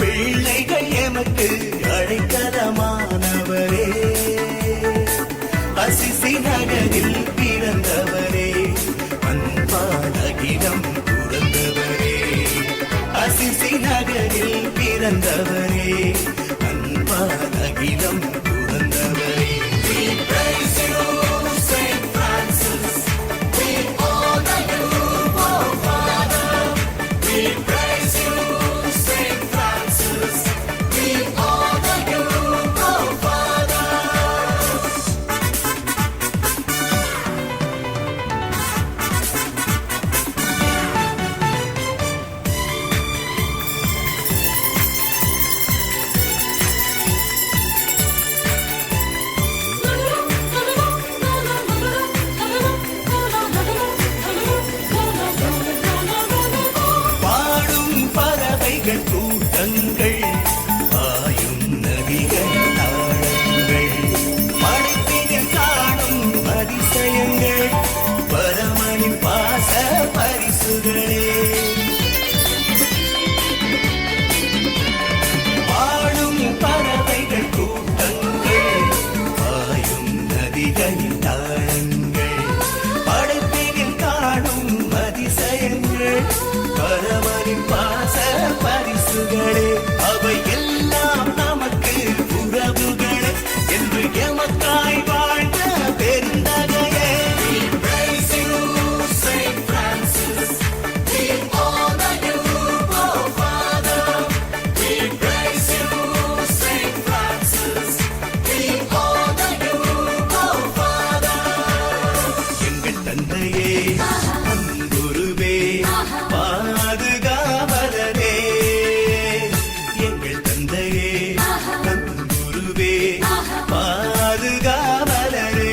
பிள்ளைகள் எமக்கு அடைக்கலமானவரே, அசிசி நகரில் பிறந்தவரே, அன்பால் அகிலம் துறந்தவரே. அசிசி நகரில் பிறந்தவரே, அன்பால் அகிலம் துறந்தவரே. We praise you, Saint Francis. We honor you, oh Father. We praise you, Saint Francis. We honor you, oh Father. பாடும் பறவைகள் கூட்டங்கள், பாயும் நதிகள் தாளங்கள், படைப்பினில் காணும் அதிசயங்கள், பரமனின் பாச பரிசுகளே. பாடும் பறவைகள் கூட்டங்கள், பாயும் நதிகளின் தாளங்கள், படைப்பினில் காணும் அதிசயங்கள், பரமனின் பாச பரிசுகளே. அவை எல்லாம் நமக்கு உறவுகளே, என்று எமக்காய் வாழ்ந்த பெருந்தகையே. We praise you, Saint Francis. We honor you, oh Father. We praise you, Saint Francis. We honor you, oh Father. எங்கள் தந்தையே, அன்புருவே, பாதுகாவலரே. எங்கள் தந்தையே, அன்புருவே, பாதுகாவலரே.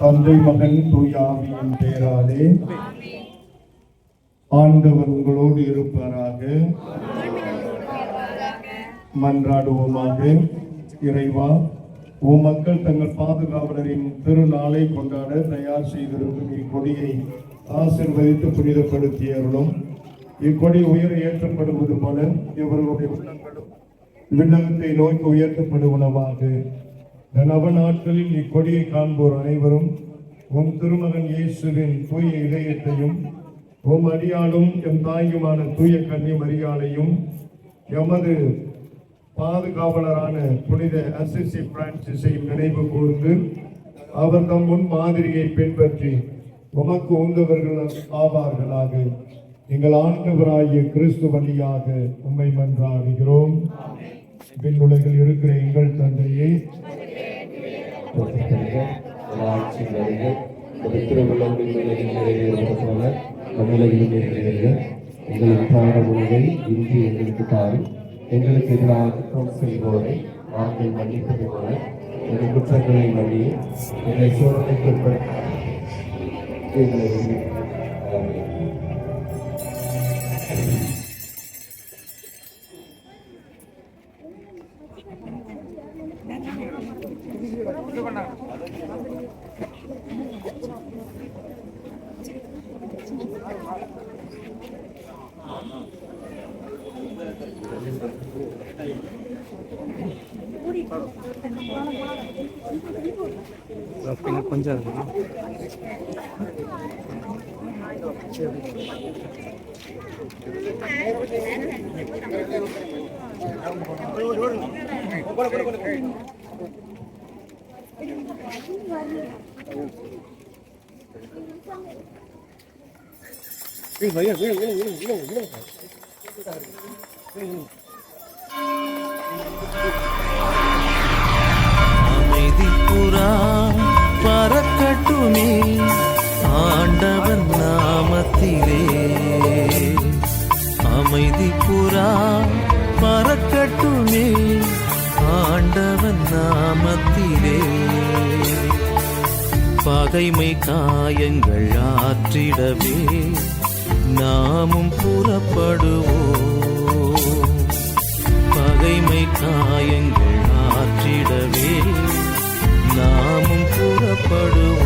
தந்தை மகன் தூய ஆவியின் பெயராலே ஆண்டவர் உங்களோடு இருப்பாராக. மன்றாடுவோமாக. இறைவா, உம் மக்கள் தங்கள் பாதுகாவலரின் திருநாளை கொண்டாட தயார் செய்திருக்கும் இக்கொடியை ஆசீர்வதித்து புனிதப்படுத்தி அருளும். இக்கொடி உயர ஏற்றப்படுவது போல இவர்களுடைய உள்ளங்களும் விண்ணகத்தை நோக்கி உயர்த்தப்படுவனவாக. நவ நாட்களில் இக்கொடியை காண்போர் அனைவரும் உம் திருமகன் இயேசுவின் தூய இதயத்தையும், உம் அடியாளும் எம் தாயுமான தூய கன்னி மரியாளையும், எமது பாதுகாவலரான புனித அசிசி பிரான்சிஸையும் நினைவு கூர்ந்து அவர் தம் முன் மாதிரியை பின்பற்றி உமக்கு உந்தவர்கள் ஆவார்களாக. எங்கள் ஆண்டவராகிய கிறிஸ்து வழியாக உம்மை மன்றாடுகிறோம். விண்ணுலகில் இருக்கிற எங்கள் தந்தையே, ஆட்சி வருக, திருவிழாவில் நிறைவேறுவது போல தமிழகிலும் நிறைவேறுக. எங்கள் அன்றாட உணவை இன்று எங்களுக்கு தாரும். எங்களுக்கு எதிராக குற்றம் செய்வோரை நாங்கள் மன்னிப்பது போல எங்கள் குற்றங்களை மன்னியும். எங்களை சோதனைக்கு கொஞ்சம் அமைதி புறா பறக்கட்டுமே ஆண்டவன் நாமத்திலே. அமைதி புறா பறக்கட்டுமே ஆண்டவன் நாமத்திலே. பகைமை காயங்கள் ஆற்றிடவே நாமும் புறப்படுவோம். பகைமை காயங்கள் ஆற்றிடவே நாமும் புறப்படுவோம்.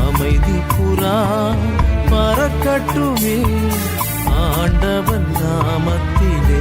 அமைதி புறா பறக்கட்டுமே ஆண்டவன் நாமத்திலே.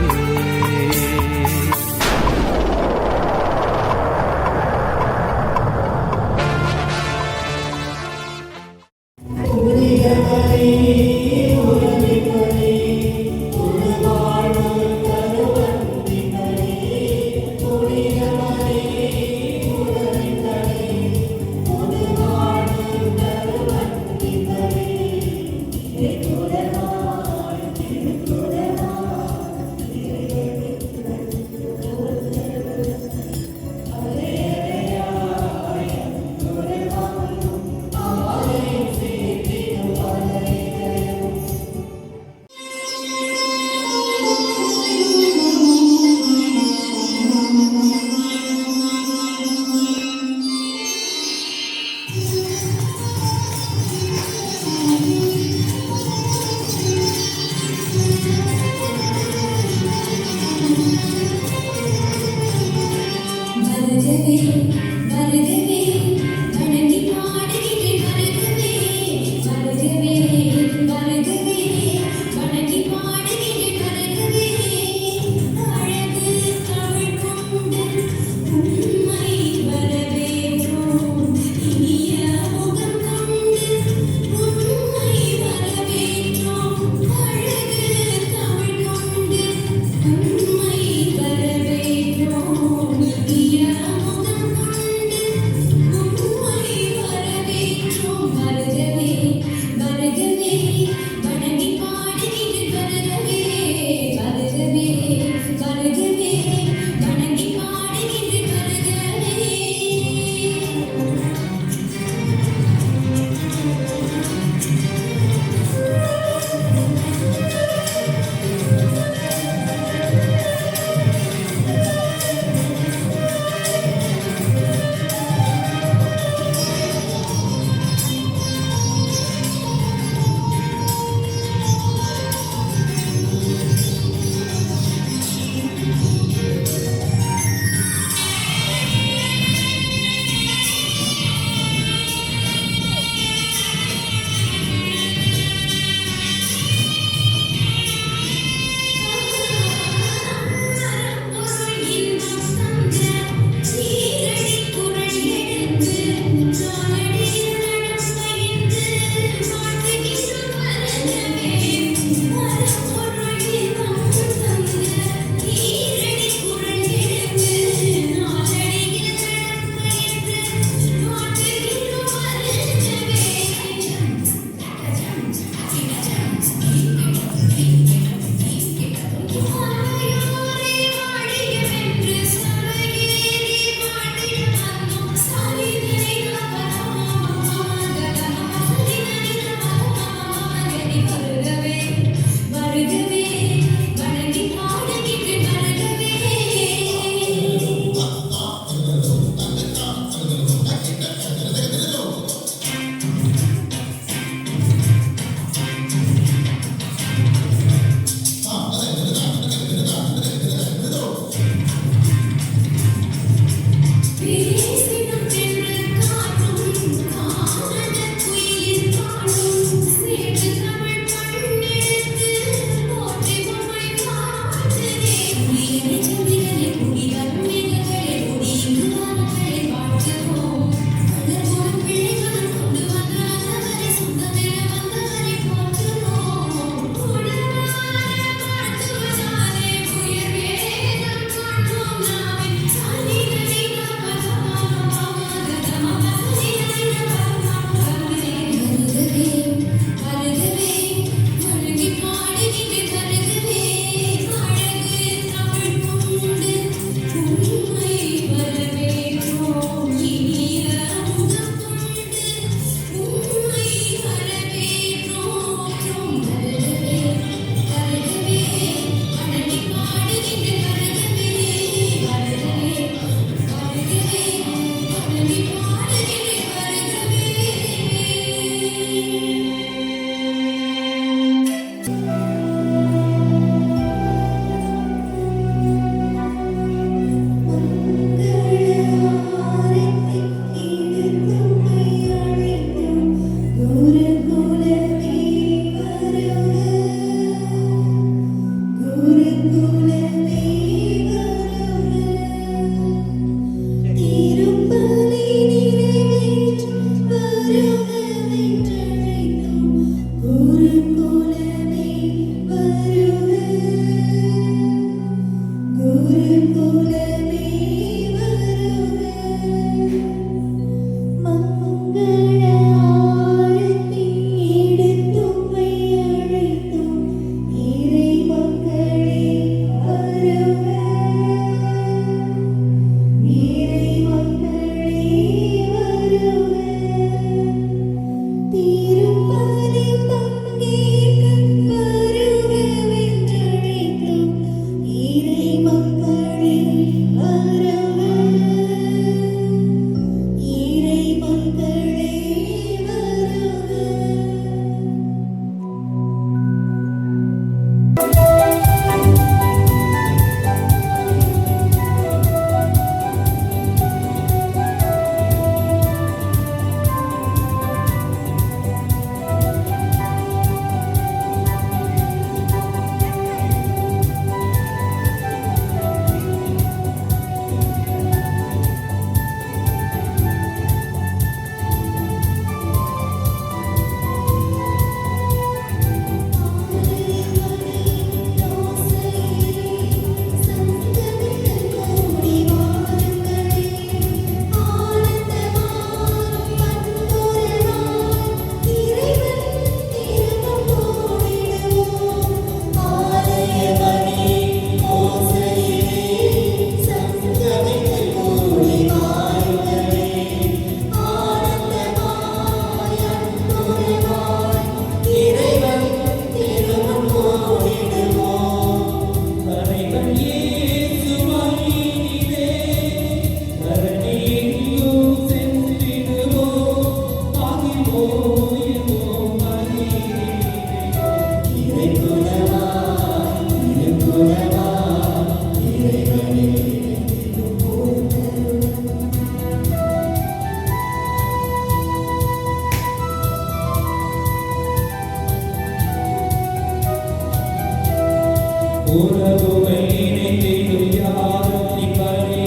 உறவுகள் இணைந்திடும் யாரும் இப்படி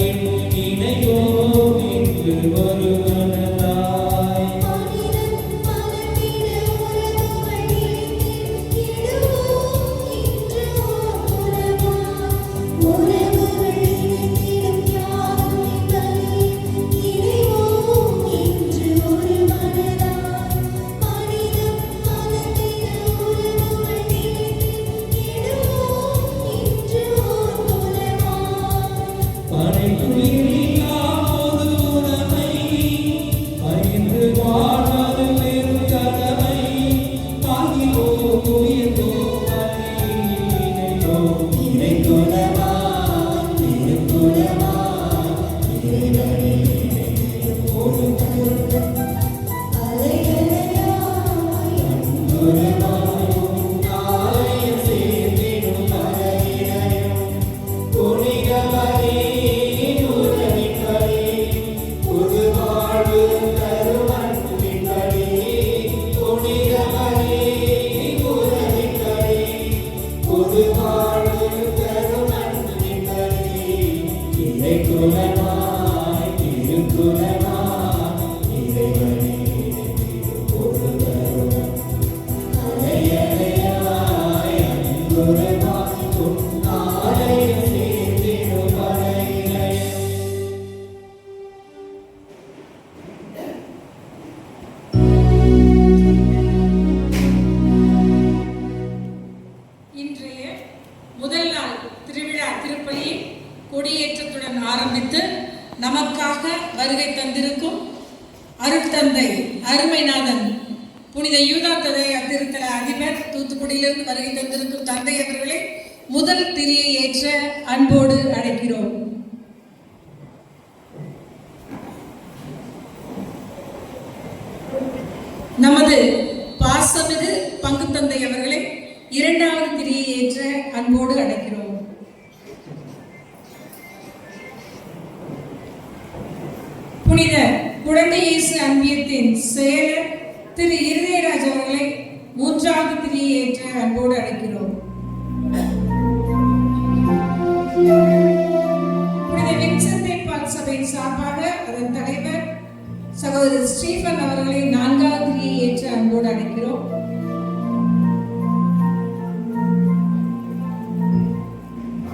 இணைவோம் இன்று ஒரு மனதாய். இன்றைய முதல் நாள் திருவிழா திருப்பலி கொடியேற்றத்துடன் ஆரம்பித்து நமக்காக வருகை தந்திருக்கும் அருட்தந்தை அருமைநாதன் புனித யூதா தந்தை திருத்தல அதிபர் தூத்துக்குடியிலிருந்து வருகை தந்திருக்கும் தந்தை அவர்களை முதல் திரியை ஏற்ற அன்போடு அழைக்கிறோம். நமது பாசமிகு பங்கு தந்தை அவர்களை இரண்டாவது திரியை ஏற்ற அன்போடு அழைக்கிறோம். புனித குழந்தை இயேசு அன்பியத்தின் செயலர் திரு இருதயராஜ் அவர்களை மூன்றாவது திரியை ஏற்ற அன்போடு அழைக்கிறோம். புனித வின்சென்ட் பால் சபையின் சார்பாக அதன் தலைவர் சகோதரர் ஸ்டீஃபன் அவர்களை நான்காவது திரியை ஏற்ற அன்போடு அழைக்கிறோம்.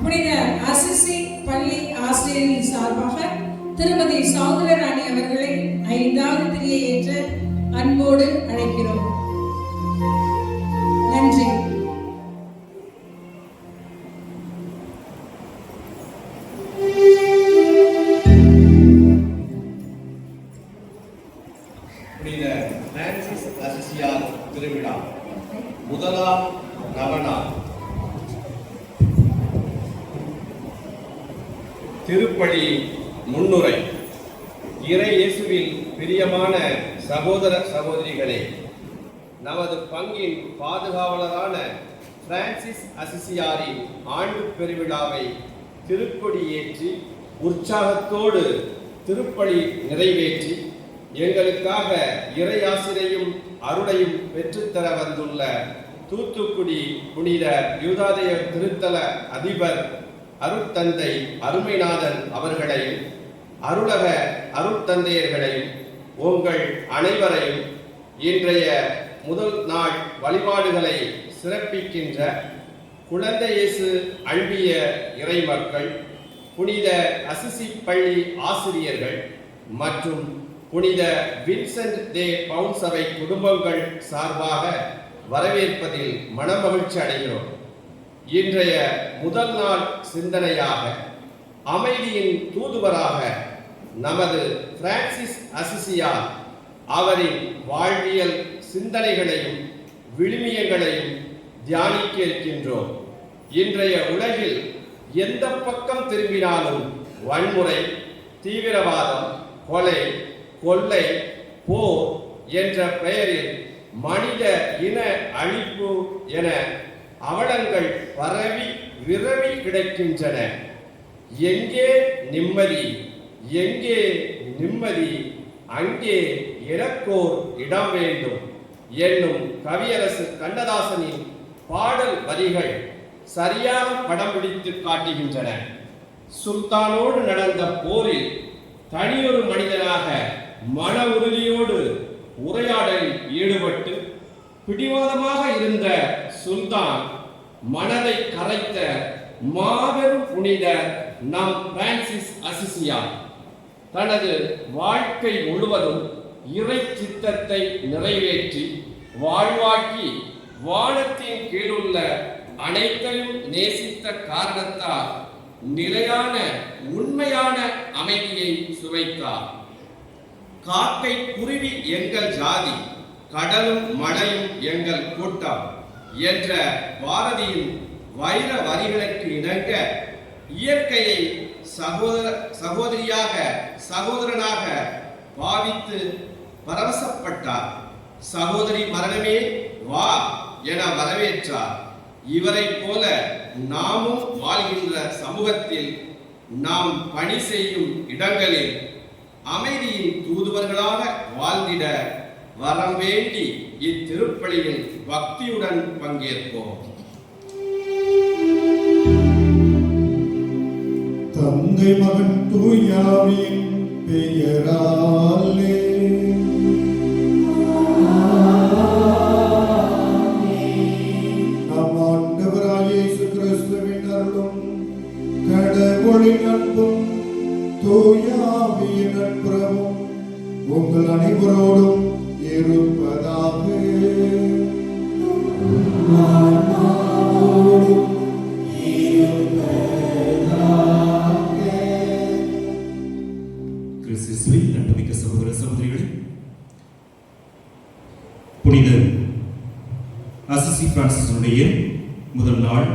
புனித அசிசி பள்ளி ஆசிரியரின் சார்பாக திருமதி சௌந்தரராணி அவர்களை ஐந்தாவது திரியை ஏற்ற அன்போடு அழைக்கிறோம். நன்றி. புனித பிரான்சிஸ் அசிசியார் திருவிழா முதலாம் நவநாள். திருப்பலி முன்னுரை. இறை இயேசுவில் பிரியமான சகோதர சகோதரிகளே, நமது பங்கின் பாதுகாவலரான பிரான்சிஸ் அசிசியாரின் ஆண்டு பெருவிழாவை திருக்கொடி ஏற்றி உற்சாகத்தோடு திருப்பலி நிறைவேற்றி எங்களுக்காக இறையாசிரையும் அருளையும் பெற்றுத்தர வந்துள்ள தூத்துக்குடி புனித யூதாதய திருத்தல அதிபர் அருட்தந்தை அருமைநாதன் அவர்களையும் அருளக அருட்தந்தையர்களையும் உங்கள் அனைவரையும் இன்றைய முதல் நாள் வழிபாடுகளை சிறப்பிக்கின்ற குழந்தை இயேசு அன்பிய இறைமக்கள், புனித அசிசி பள்ளி ஆசிரியர்கள் மற்றும் புனித வின்சென்ட் தே பவுல் சபை குடும்பங்கள் சார்பாக வரவேற்பதில் மனமகிழ்ச்சி அடைகிறோம். இன்றைய முதல் நாள் சிந்தனையாக அமைதியின் தூதுவராக நமது பிரான்சிஸ் அசிசியார் அவரின் வாழ்வியல் சிந்தனைகளையும் விழுமியங்களையும் தியானிக்க இருக்கின்றோம். இன்றைய உலகில் எந்த பக்கம் திரும்பினாலும் வன்முறை, தீவிரவாதம், கொலை, கொள்ளை, போர் என்ற பெயரில் மனித இன அழிப்பு என அவலங்கள் பரவி விரவி கிடக்கின்றன. எங்கே நிம்மதி, எங்கே நிம்மதி, அங்கே எனக்கோர் இடம் வேண்டும் என்னும் கவியரசு கண்ணதாசனின் பாடல் வரிகள் சரியாக படம் பிடித்து காட்டுகின்றன. சுல்தானோடு நடந்த போரில் தனியொரு மனிதனாக மன உறுதியோடு உரையாடலில் ஈடுபட்டு பிடிவாதமாக இருந்த சுல்தான் மனதை கரைத்த மாபெரும் புனிதர் நம் பிரான்சிஸ் அசிசியா தனது வாழ்க்கை முழுவதும் இறை சித்தத்தை நிறைவேற்றி வாழ்வாக்கி வானத்தின் கீழுள்ள அனைத்தையும் நேசித்த காரணத்தால் நிலையான உண்மையான அமைதியை சுவைத்தார். காக்கை குருவி எங்கள் ஜாதி, கடலும் மழையும் எங்கள் கூட்டம் என்ற பாரதியின் வைர வரிகளுக்கு இணங்க இயற்கையை சகோதரனாக பாவித்து பரவசப்பட்டார். சகோதரி மரணமே வா என வரவேற்றார். இவரை போல நாமும் வாழ்கின்ற சமூகத்தில் நாம் பணி செய்யும் இடங்களில் அமைதியின் தூதுவர்களாக வாழ்ந்திட வரம் வேண்டி இத்திருப்பலியில் பக்தியுடன் பங்கேற்போம். தந்தை மகன் தூயாவின் பெயராலே நம் ஆண்டவராகிய இயேசு கிறிஸ்துவின் அருளும் கடவுளின் அன்பும் தூயாவின் நட்புறவும் உங்கள் அனைவரோடும் இருப்பதாக. கிறிஸ்துவின் அன்புமிக்க சகோதர சகோதரிகளே, புனித அசிசி பிரான்சிஸுடைய முதல் நாள்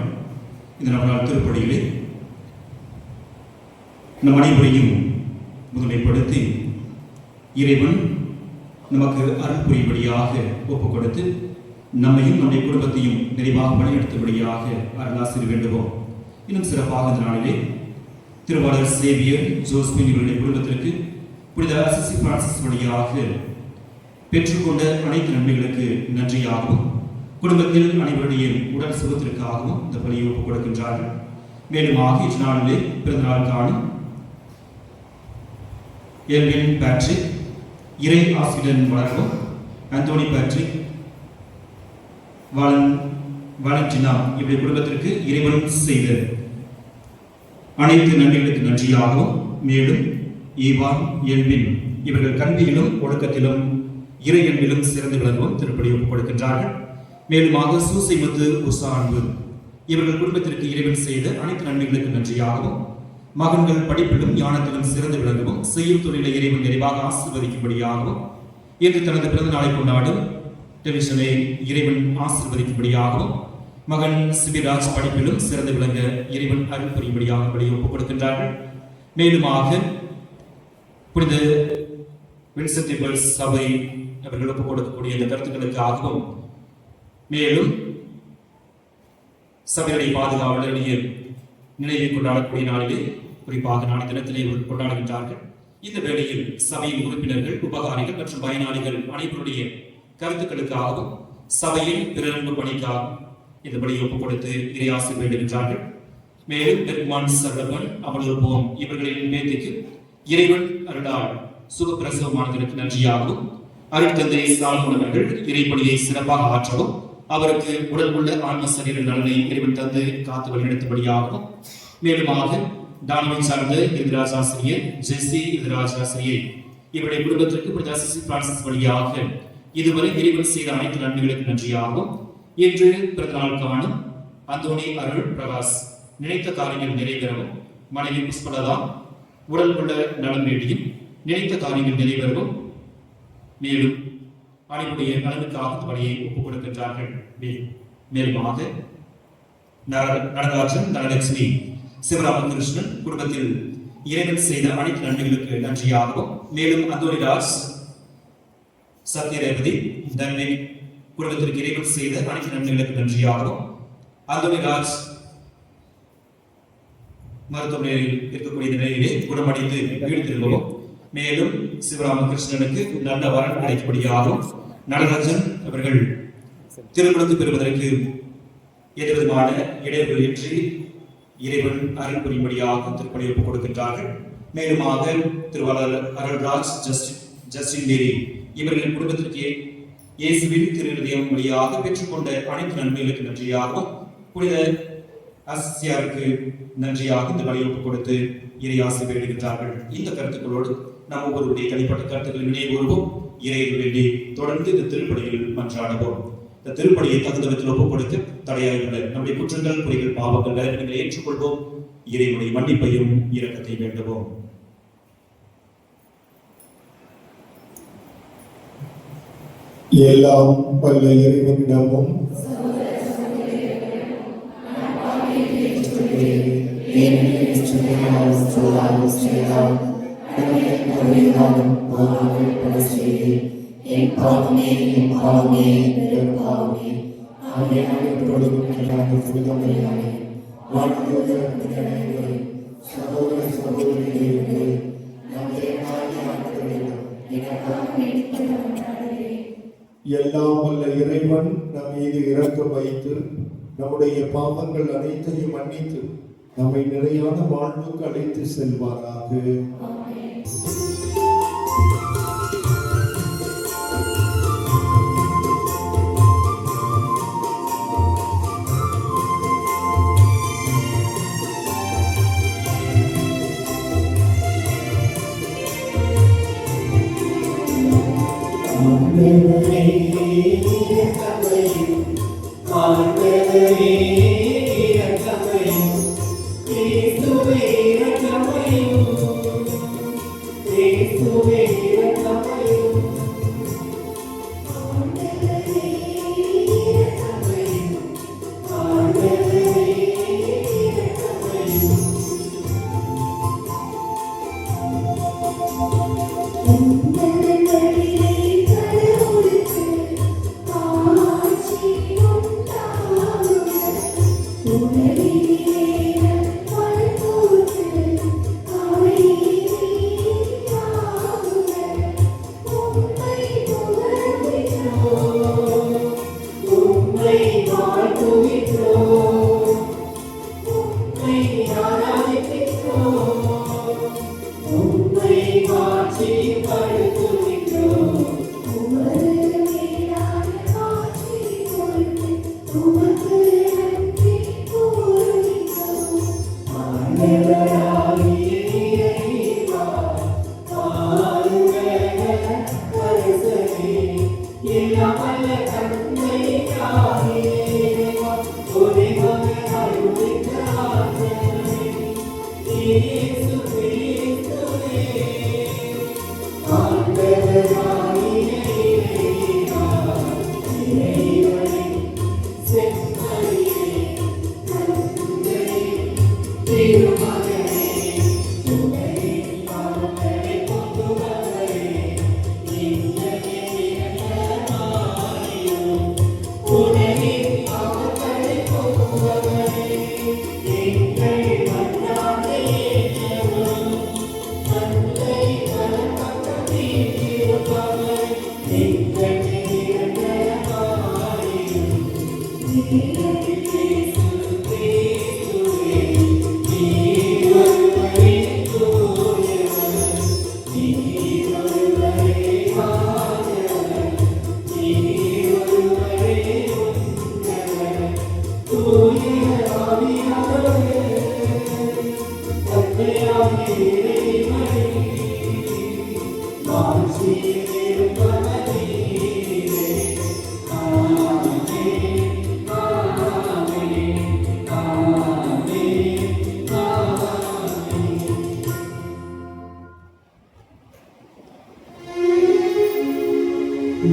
இந்த நவநாள் திருப்பலியிலே நம் அனைவரையும் முதன்மைப்படுத்தி இறைவன் நமக்கு அருள் புரியும்படியாக ஒப்புக் கொடுத்து நம்மையும் நம்முடைய குடும்பத்தையும் நிறைவாக பணியெடுத்தபடியாக அருளாசிரி வேண்டுவோம். இன்னும் சிறப்பாக இந்த நாளிலே திருவாளர் சேவியர் ஜோஸ்பின் இவருடைய குடும்பத்திற்கு புனித அசிசி பிரான்சிஸ் வழியாக பெற்றுக்கொண்ட அனைத்து நன்மைகளுக்கு நன்றியாகவும் குடும்பத்தில் அனைவருடைய உடல் சுகத்திற்காகவும் இந்த பலியை ஒப்புக் கொடுக்கின்றார்கள். மேலும் ஆகிய நாளிலே பிறந்த நாள் காணும் எல்வின் பேட்ரிக், இறை ஆசிரியன் வளர்வும், அந்தோனி பேட்ரிக், வாலண்டினா இவருடைய குடும்பத்திற்கு இறைவன் செய்த அனைத்து நன்மைகளுக்கு நன்றியாகவும் மேலும் ஈவான் எல்வின் இவர்கள் கல்வியிலும் ஒழுக்கத்திலும் இறை அன்பிலும் சிறந்து விளங்கவும் திருப்பலி ஒப்புக் கொடுக்கின்றார்கள். மேலுமாக சூசைமுத்து உஷா அன்பு இவர்கள் குடும்பத்திற்கு இறைவன் செய்த அனைத்து நன்மைகளுக்கு நன்றியாகவும் மகன்கள் படிப்பிலும் ஞானத்திலும் சிறந்து விளங்கவும் செய்யும் தொழிலை இறைவன் நிறைவாக ஆசீர்வதிக்கும்படியாகவும் இன்று தனது பிறந்த நாளை கொண்டாடும் டெலிவிஷனை இறைவன் ஆசீர்வதிக்கும்படியாகவும் மகன் சிபிராஜ் படிப்பிலும் சிறந்து விளங்க இறைவன் அருள் புரியும்படியாக ஒப்புக் கொடுக்கின்றார்கள். மேலுமாக புனித வின்சென்ட் சபை அவர்கள் ஒப்புக் கொடுக்கக்கூடிய இந்த கருத்துக்களுக்காகவும் மேலும் சபையுடைய பாதுகாவலருடைய நினைவை கொண்டாடக்கூடிய நாளிலே குறிப்பாக நாளை தினத்திலே கொண்டாடுகின்றார்கள். இந்த வேளையில் சபையின் உறுப்பினர்கள், உபகாரிகள் மற்றும் பயனாளிகள் அனைவருடைய கருத்துக்களுக்காகவும் சபையின் பிறரன்பு பணிக்காகவும் இந்த பணியை ஒப்புக் கொடுத்து இறையாசி வேண்டுகின்றார்கள். மேலும் பெருமான் சர்வன் அமலுற்போம் இவர்களின் பேத்திக்கு இறைவன் அருளால் சுகப்பிரசவமானதற்கு நன்றியாகவும் அருள் தந்தை சாலமோன் அவர்கள் இறைப்பணியை சிறப்பாக ஆற்றவும் அவருக்கு உடல் உள்ள ஆன்ம சரீர நலனை இறைவன் தந்து காத்து வழிநடத்தபடியாகவும் மேலுமாக டானவை சார்ந்த எதிராஜாசிரியர் ஜெஸ்ஸி எதிராஜாசிரியர் இவருடைய குடும்பத்திற்கு புனித அசிசி பிரான்சிஸ் வழியாக இதுவரை இறைவன் செய்த அனைத்து நன்மைகளுக்கு நன்றியாகவும் இன்று பிறந்த நாள் காணும் அந்தோனி அருள் பிரகாஷ் நினைத்த காரியங்கள் நிறைவேறவும் மனைவி புஷ்பலதா உடல் உள்ள நலம் வேண்டியும் நினைத்த காரியங்கள் நிறைவேறவும் மேலும் அனைவருடைய நலனுக்காக பணியை ஒப்புக் கொடுக்கின்றார்கள். மேலுமாக நடராஜன், தனலட்சுமி, சிவராமகிருஷ்ணன் குடும்பத்தில் இறைவன் செய்த அனைத்து நன்மைகளுக்கு நன்றியாகவும் மேலும் அந்தோனிராஜ், சத்யரேவதி, தன்னை குடும்பத்திற்கு இறைவன் செய்த அனைத்து நன்மைகளுக்கு நன்றியாகவும் அந்தோனிராஜ் மருத்துவமனையில் இருக்கக்கூடிய நிலையிலே குணமடைந்து வீடு திரும்பவும் மேலும் சிவராமகிருஷ்ணனுக்கு நல்ல வரன் கிடைக்கப்படியாகவும் நடராஜன் அவர்கள் திருமணத்து பெறுவதற்கு எதிர்விதமான இடைவெளியின்றி இறைவன் அருள் புரியும்படியாக திருப்பணி ஒப்புக் கொடுக்கின்றார்கள். மேலுமாக திருவாளர் அருள்ராஜ், ஜஸ்டின் மேரி இவர்களின் குடும்பத்திற்கு இயேசுவின் திருஹிருதயம் வழியாக பெற்றுக்கொண்ட அனைத்து நன்மைகளுக்கு நன்றியாகவும் புனித அசியாருக்கு நன்றியாக இந்த பலியை ஒப்புக் கொடுத்து இறையாசி வேண்டுகின்றார்கள். இந்த கருத்துக்களோடு நாம் ஒவ்வொருடைய தனிப்பட்ட கருத்துக்களை நினைவுறுவோம். இறையை வேண்டி தொடர்ந்து இந்த திருப்பணியில் மன்றாடுவோம். இந்த திருப்பணியை தகுந்த விதத்தில் ஒப்புக் கொடுத்து தடையாயுள்ள நம்முடைய குற்றங்கள், குறைகள், பாவங்கள் நீங்கள் ஏற்றுக்கொள்வோம். இறைவனுடைய மன்னிப்பையும் இரக்கத்தை வேண்டுவோம். எல்லாம் வல்ல இறைவனிடமும் சகோதர சகோதரிகளே, எல்லாம் வல்ல இறைவன் நம் மீது இரக்கம் வைத்து நம்முடைய பாவங்கள் அனைத்தையும் மன்னித்து நம்மை நிறையான வாழ்வுக்கு அழைத்து செல்வாராக.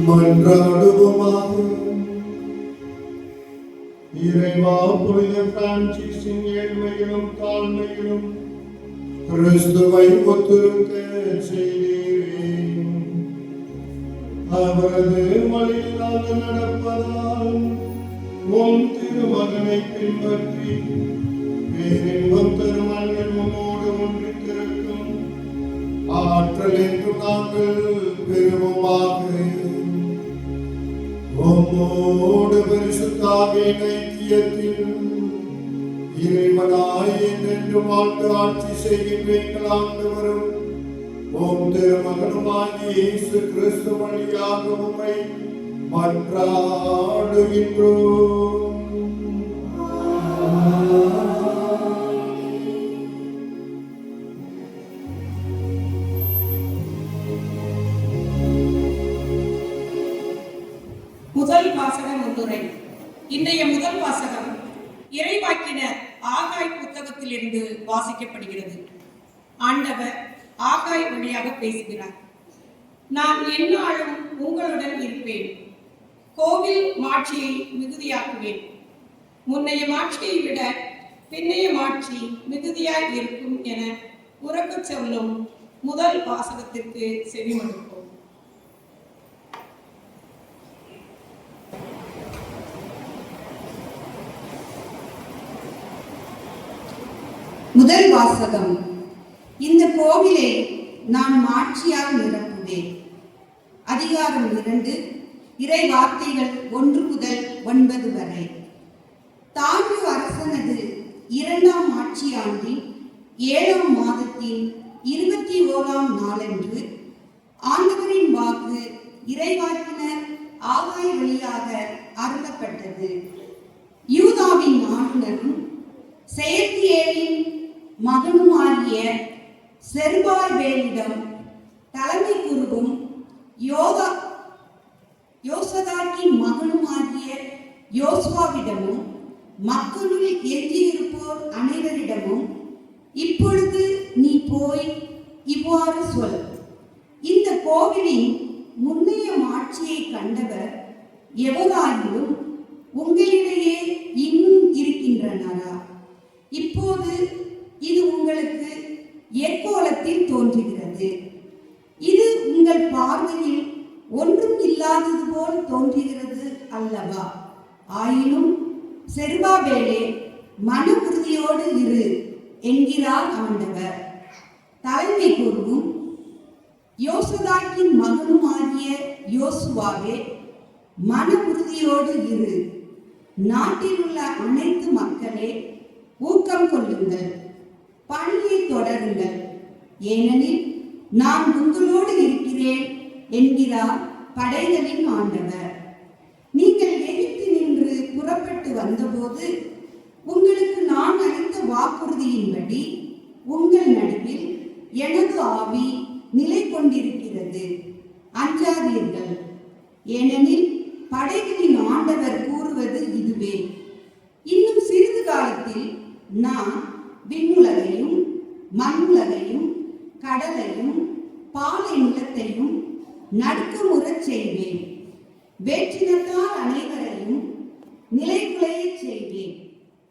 மன்றாடுவோமாக. இறைவா, புனித பிரான்சிஸின் ஏழ்மையிலும் தாழ்மையிலும் கிறிஸ்துவை ஒத்திருக்க செய்தீரே. அவரது வழியிலாக நடப்பதால் உம் திருமகனை பின்பற்றி பேரின்பம் தரும் அன்பில் உம்மோடு ஒன்றித்திருக்கும் ஆற்றல் என்று நாங்கள் பெறுவோமாக. உம்மோடு பரிசுத்தாவின் ஐக்கியத்தில் இறைவனாய் என்று வாழ்ந்து ஆட்சி செய்கின்றீர்கள் ஆண்டவரும் உம் திருமகனுமாகிய இயேசு கிறிஸ்து வழியாக உம்மை மன்றாடுகின்றோம். முதல் வாசக முன்னுரை. இன்றைய முதல் வாசகம் இறைவாக்கினர் ஆகாய் புத்தகத்திலிருந்து வாசிக்கப்படுகிறது. ஆண்டவர் ஆகாய் வழியாக பேசுகிறார். நான் எந்நாளும் உங்களுடன் இருப்பேன். கோவில் மாட்சியை மிகுதியாக்குவேன். முன்னைய மாட்சியை விட பின்னைய மாட்சி மிகுதியாய் இருக்கும் என உறக்கச் சொல்லும் முதல் வாசகத்திற்கு செவிமடுப்போம். முதல் வாசகம். இந்த கோவிலை நான் மாட்சியால் நிரப்புவேன். அதிகாரம் 2, இறை வார்த்தைகள் 1 முதல் 9 வரை. தாரியு அரசனது 2ஆம் ஆட்சியாண்டின் 7ஆம் மாதத்தின் 21ஆம் நாளன்று ஆண்டவரின் வாக்கு இறைவாக்கினர் ஆகாய் வழியாக அருளப்பட்டது. யூதாவின் ஆளுநரும் செயற்தியேலின் மகனுமாகிய செருபாபேலிடம் தலைமை குருவும் யோசதாக்கின் மகனுமாகிய யோசுவாவிடமும் மக்களுள் எஞ்சியிருப்போர் அனைவரிடமும் இப்பொழுது நீ போய் இவ்வாறு சொல். இந்த கோவிலின் முன்னைய மாட்சியை கண்டவர் எவராயிலும் உங்களிடையே இன்னும் இருக்கின்றனரா? இப்போது இது உங்களுக்கு எக்கோலத்தில் தோன்றுகிறது. இது உங்கள் பார்வையில் ஒன்றும் இல்லாதது போல் தோன்றுகிறது அல்லவா? ஆயினும் செருபாபேலே, மன உறுதியோடு இரு என்கிறார் ஆண்டவர். தலைமை குருவும் யோசதாக்கின் மகனுமாகிய யோசுவாவே, மன உறுதியோடு இரு. நாட்டில் உள்ள அனைத்து மக்களே ஊக்கம் கொள்ளுங்கள், பணியை தொடருங்கள், ஏனெனில் நான் உங்களோடு இருக்கிறேன் என்கிறார் படைகளின் ஆண்டவர். நீங்கள் எகிப்து நின்று புறப்பட்டு வந்தபோது உங்களுக்கு நான் அளித்த வாக்குறுதியின்படி உங்கள் நடுவில் எனது ஆவி நிலை கொண்டிருக்கிறது. அஞ்சாதீர்கள், ஏனெனில் படைகளின் ஆண்டவர் கூறுவது இதுவே: இன்னும் சிறிது காலத்தில் நான் விண்ணுலகையும் மண்ணுலகையும் கடலையும் பாலை நிலத்தையும் நடுக்கமுறச் செய்வேன். வேற்றினத்தார் அனைவரையும் நிலைகுலையச் செய்வேன்.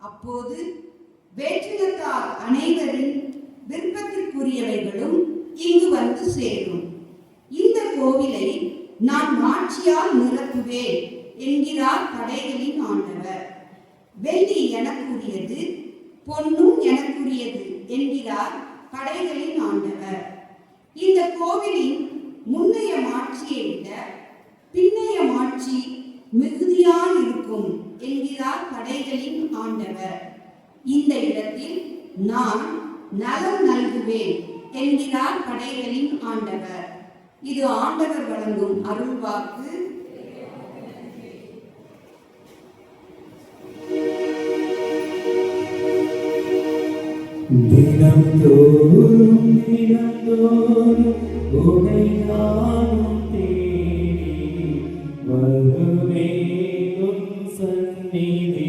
அப்போது வேற்றினத்தார் அனைவரின் விருப்பத்திற்குரியவைகளும் இங்கு வந்து சேரும். இந்த கோவிலை நான் மாட்சியால் நிரப்புவேன் என்கிறார் படைகளின் ஆண்டவர். வெள்ளி எனக்குரியது, பொன்னும் எனக்குரியது என்கிறார் படைகளின் ஆண்டவர். இந்த கோவிலின் முன்னைய மாட்சியை விட பின்னைய மாட்சி மிகுதியாய் இருக்கும் என்கிறார் படைகளின் ஆண்டவர். இந்த இடத்தில் நான் நலம் நல்குவேன் என்கிறார் படைகளின் ஆண்டவர். இது ஆண்டவர் வழங்கும் அருள்வாக்கு. தினம்தோறும் உன்னை நானும் தேடி வருவேன் உன் சந்நிதி.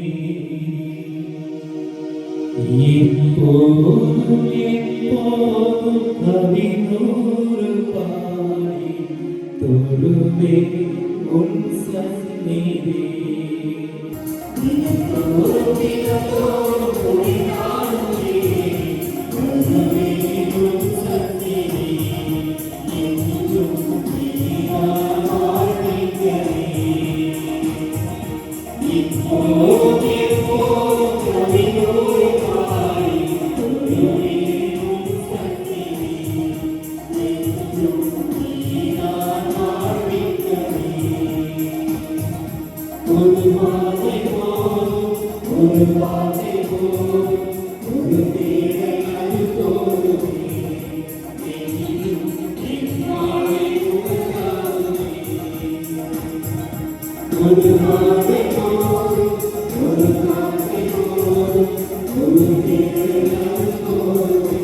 இப்போதும் எப்போதும் கவினூறு பாடி தொழுவேன் உன் சந்நிதி. வார்த்தை போதும் ஒரு தேவை அது போதுமே ஒரு வார்த்தை போதும் ஒரு வார்த்தை போதும் ஒரு தேவை அது போதுமே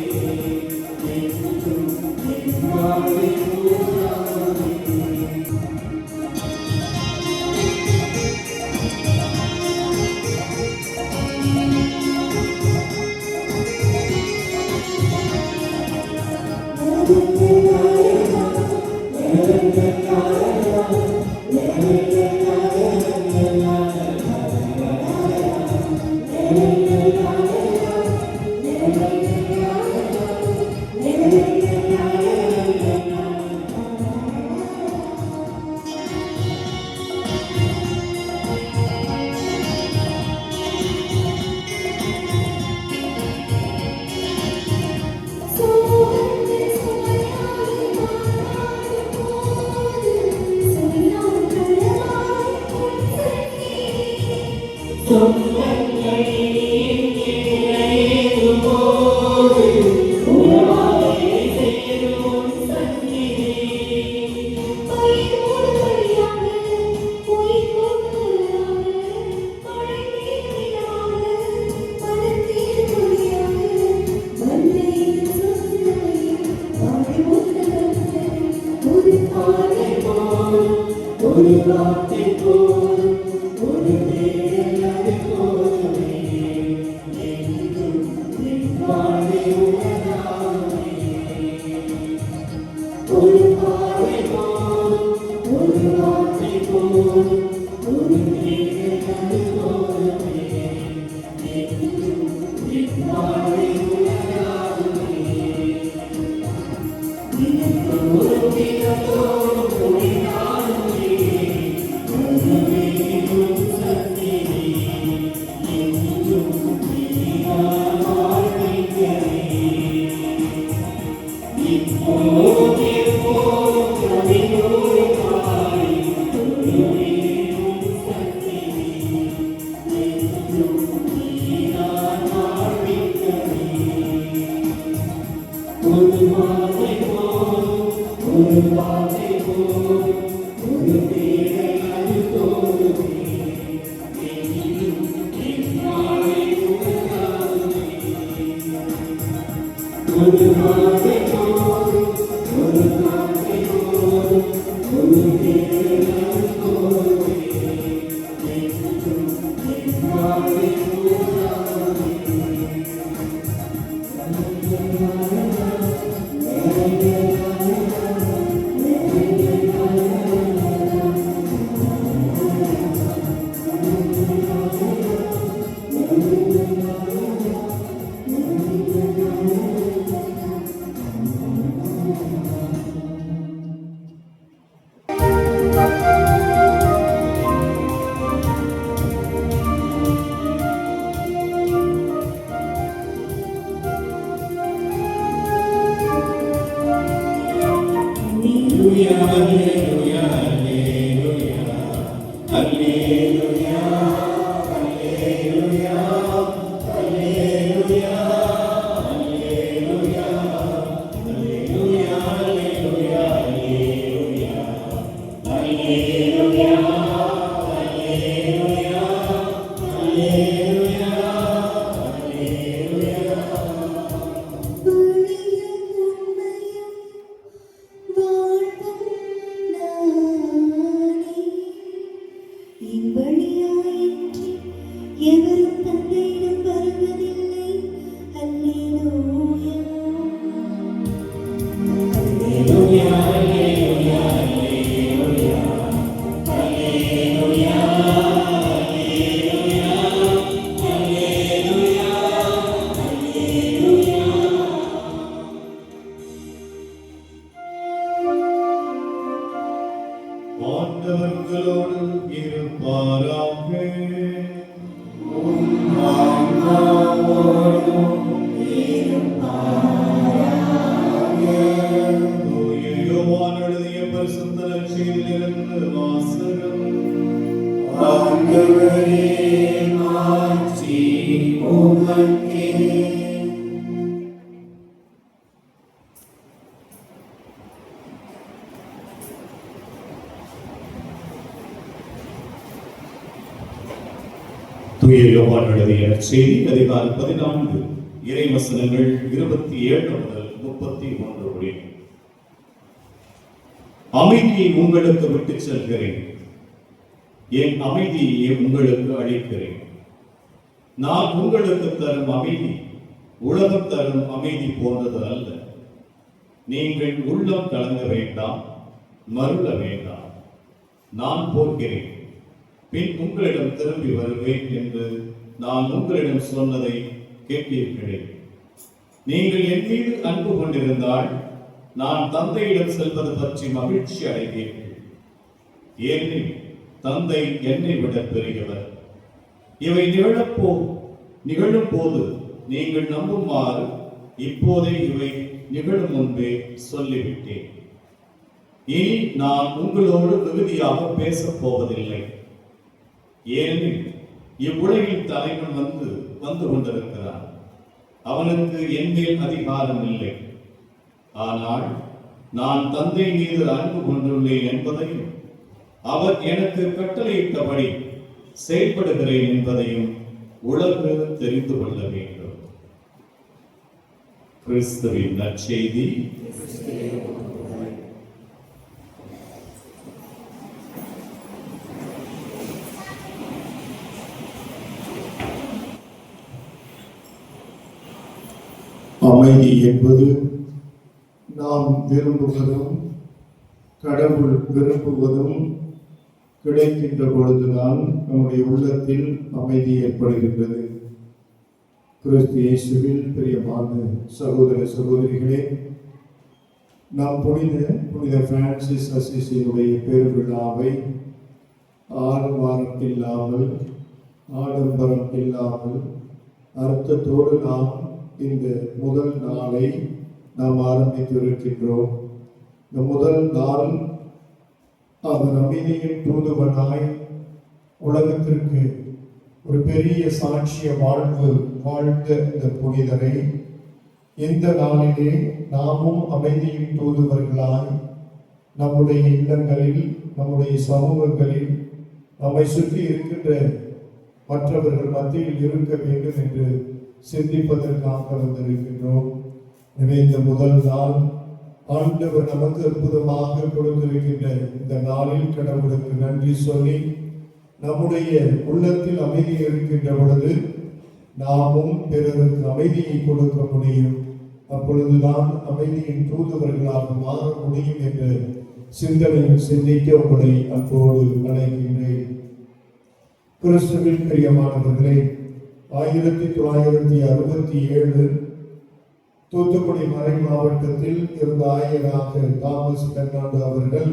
வார்த்தை ஒரு வார்த்தை போதும் ஒரு தேவை அது போதுமே என்றும் வாழ்வை உணராமே ஒரு பார்வை போதும் ஒரு வார்த்தை போதும் ஒரு தேவை அது போதுமே என்றும் வாழ்வை உணராமே ஒரு தினத்தோறும் துணினாலுமே ஒரு வார்த்தை போதும் ஒரு வார்த்தை போதும் ஒரு தேவை அது போதுமே ஒரு வார்த்தை போதும் ஒரு வார்த்தை போதும் ஒரு தேவை அது போதுமே வாழ்வை உணராமே உமக்கே. தூய யோவான் எழுதிய செய்தி அதிகாரம் 14 இறைவசனங்கள் 27 முதல் 31 வரை. அமைதியை உங்களுக்கு விட்டுச் செல்கிறேன், என் அமைதியை உங்களுக்கு அளிக்கிறேன். நான் உங்களுக்கு தரும் அமைதி உலகம் தரும் அமைதி போன்றது அல்ல. நீங்கள் உள்ளம் கலங்க வேண்டாம், மருள வேண்டாம். நான் போகிறேன், பின் உங்களிடம் திரும்பி வருவேன் என்று நான் உங்களிடம் சொன்னதை கேட்டீர்களே. நீங்கள் என் மீது அன்பு கொண்டிருந்தால் நான் தந்தையிடம் செல்வது பற்றி மகிழ்ச்சி அடைவீர்கள். ஏனெனில் தந்தை என்னை விட பெரியவர். இவை நிகழும் போது நீங்கள் நம்புமாறு இப்போதே இவை நிகழும் முன்பே சொல்லிவிட்டேன். இனி நான் உங்களோடு மிகுதியாக பேசப் போவதில்லை. ஏனெனில் இவ்வுலகில் தலைவன் வந்து கொண்டிருக்கிறான். அவனுக்கு என் மேல் அதிகாரம் இல்லை. ஆனால் நான் தந்தை மீது அன்பு கொண்டுள்ளேன் என்பதையும் அவர் எனக்கு கட்டளையிட்டபடி செயல்படுகிறேன் என்பதையும் உலகு தெரிந்து கொள்ள வேண்டும். கிறிஸ்துவின் நற்செய்தி. அமைதி என்பது நாம் விரும்புவதும் கடவுள் விரும்புவதும் கிடைக்கின்ற பொழுதுதான் நம்முடைய உள்ளத்தில் அமைதி ஏற்படுகின்றது. கிறிஸ்து இயேசுவில் பிரியமான சகோதர சகோதரிகளே, நாம் புனித பிரான்சிஸ் அசிசியினுடைய பெருவிழாவை ஆடம்பரம் இல்லாமல் அர்த்தத்தோடு நாம் இந்த முதல் நாளை நாம் ஆரம்பித்திருக்கின்றோம். இந்த முதல் நாள் அவர் அமைதியின் தூதுவனாய் உலகத்திற்கு ஒரு பெரிய சாட்சிய வாழ்ந்த இந்த புனிதரை இந்த நாளிலே நாமும் அமைதியின் தூதுவர்களாய் நம்முடைய இல்லங்களில், நம்முடைய சமூகங்களில், நம்மை சுற்றி இருக்கின்ற மற்றவர்கள் மத்தியில் இருக்க வேண்டும் என்று சிந்திப்பதற்காக வந்திருக்கின்றோம். எனவே இந்த முதல் நாள் ஆண்டவர் நமக்கு அற்புதமாக கொடுத்திருக்கின்ற இந்த நாளில் கடவுளுக்கு நன்றி சொல்லி நம்முடைய உள்ளத்தில் அமைதி இருக்கின்ற பொழுது நாமும் பிறருக்கு அமைதியை கொடுக்க முடியும். அப்பொழுதுதான் அமைதியின் தூதுவர்களாக மாற முடியும் என்ற சிந்தனையில் சிந்திக்க உங்களை அன்போடு அழைக்கின்றேன். கிறிஸ்துவில் பிரியமானவர்களே, 1967 தூத்துக்குடி மறை மாவட்டத்தில் இருந்த ஆயராக தாமஸ் பெர்னாண்டோ அவர்கள்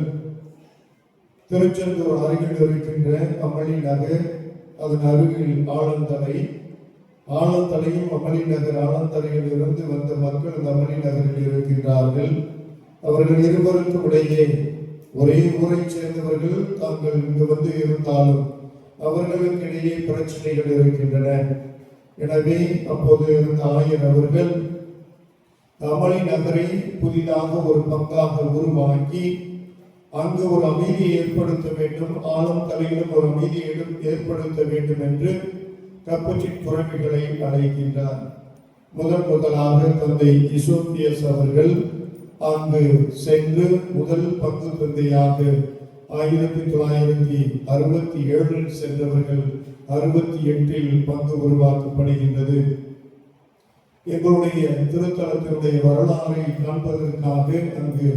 திருச்செந்தூர் அருகில் இருக்கின்ற அமளி நகர், அதன் அருகில் ஆலந்தலையும் அமளி நகர், ஆலந்தலையில் இருந்து வந்த மக்கள் அந்த அமளி நகரில் இருக்கின்றார்கள். அவர்கள் இருவருக்கும் இடையே ஒரே ஊரை சேர்ந்தவர்கள். தாங்கள் இங்கு வந்து இருந்தாலும் அவர்களுக்கு இடையே பிரச்சனைகள் இருக்கின்றன. எனவே அப்போது இருந்த ஆயர் அவர்கள் அமளி நகரை புதிதாக ஒரு பங்காக உருவாக்கி அங்கு ஒரு அமைதியை ஏற்படுத்த வேண்டும், ஆழம் தலையிலும் ஒரு அமைதியை ஏற்படுத்த வேண்டும் என்று கப்பச்சின் துறவிகளை அழைக்கின்றார். முதலாக தந்தை இசோத்தியஸ் அவர்கள் அங்கு சென்று முதல் பங்கு தந்தையாக 1967 சென்றவர்கள் 68 பங்கு உருவாக்கப்படுகின்றது. எங்களுடைய திருத்தலத்தினுடைய வரலாறை காண்பதற்காக அங்கு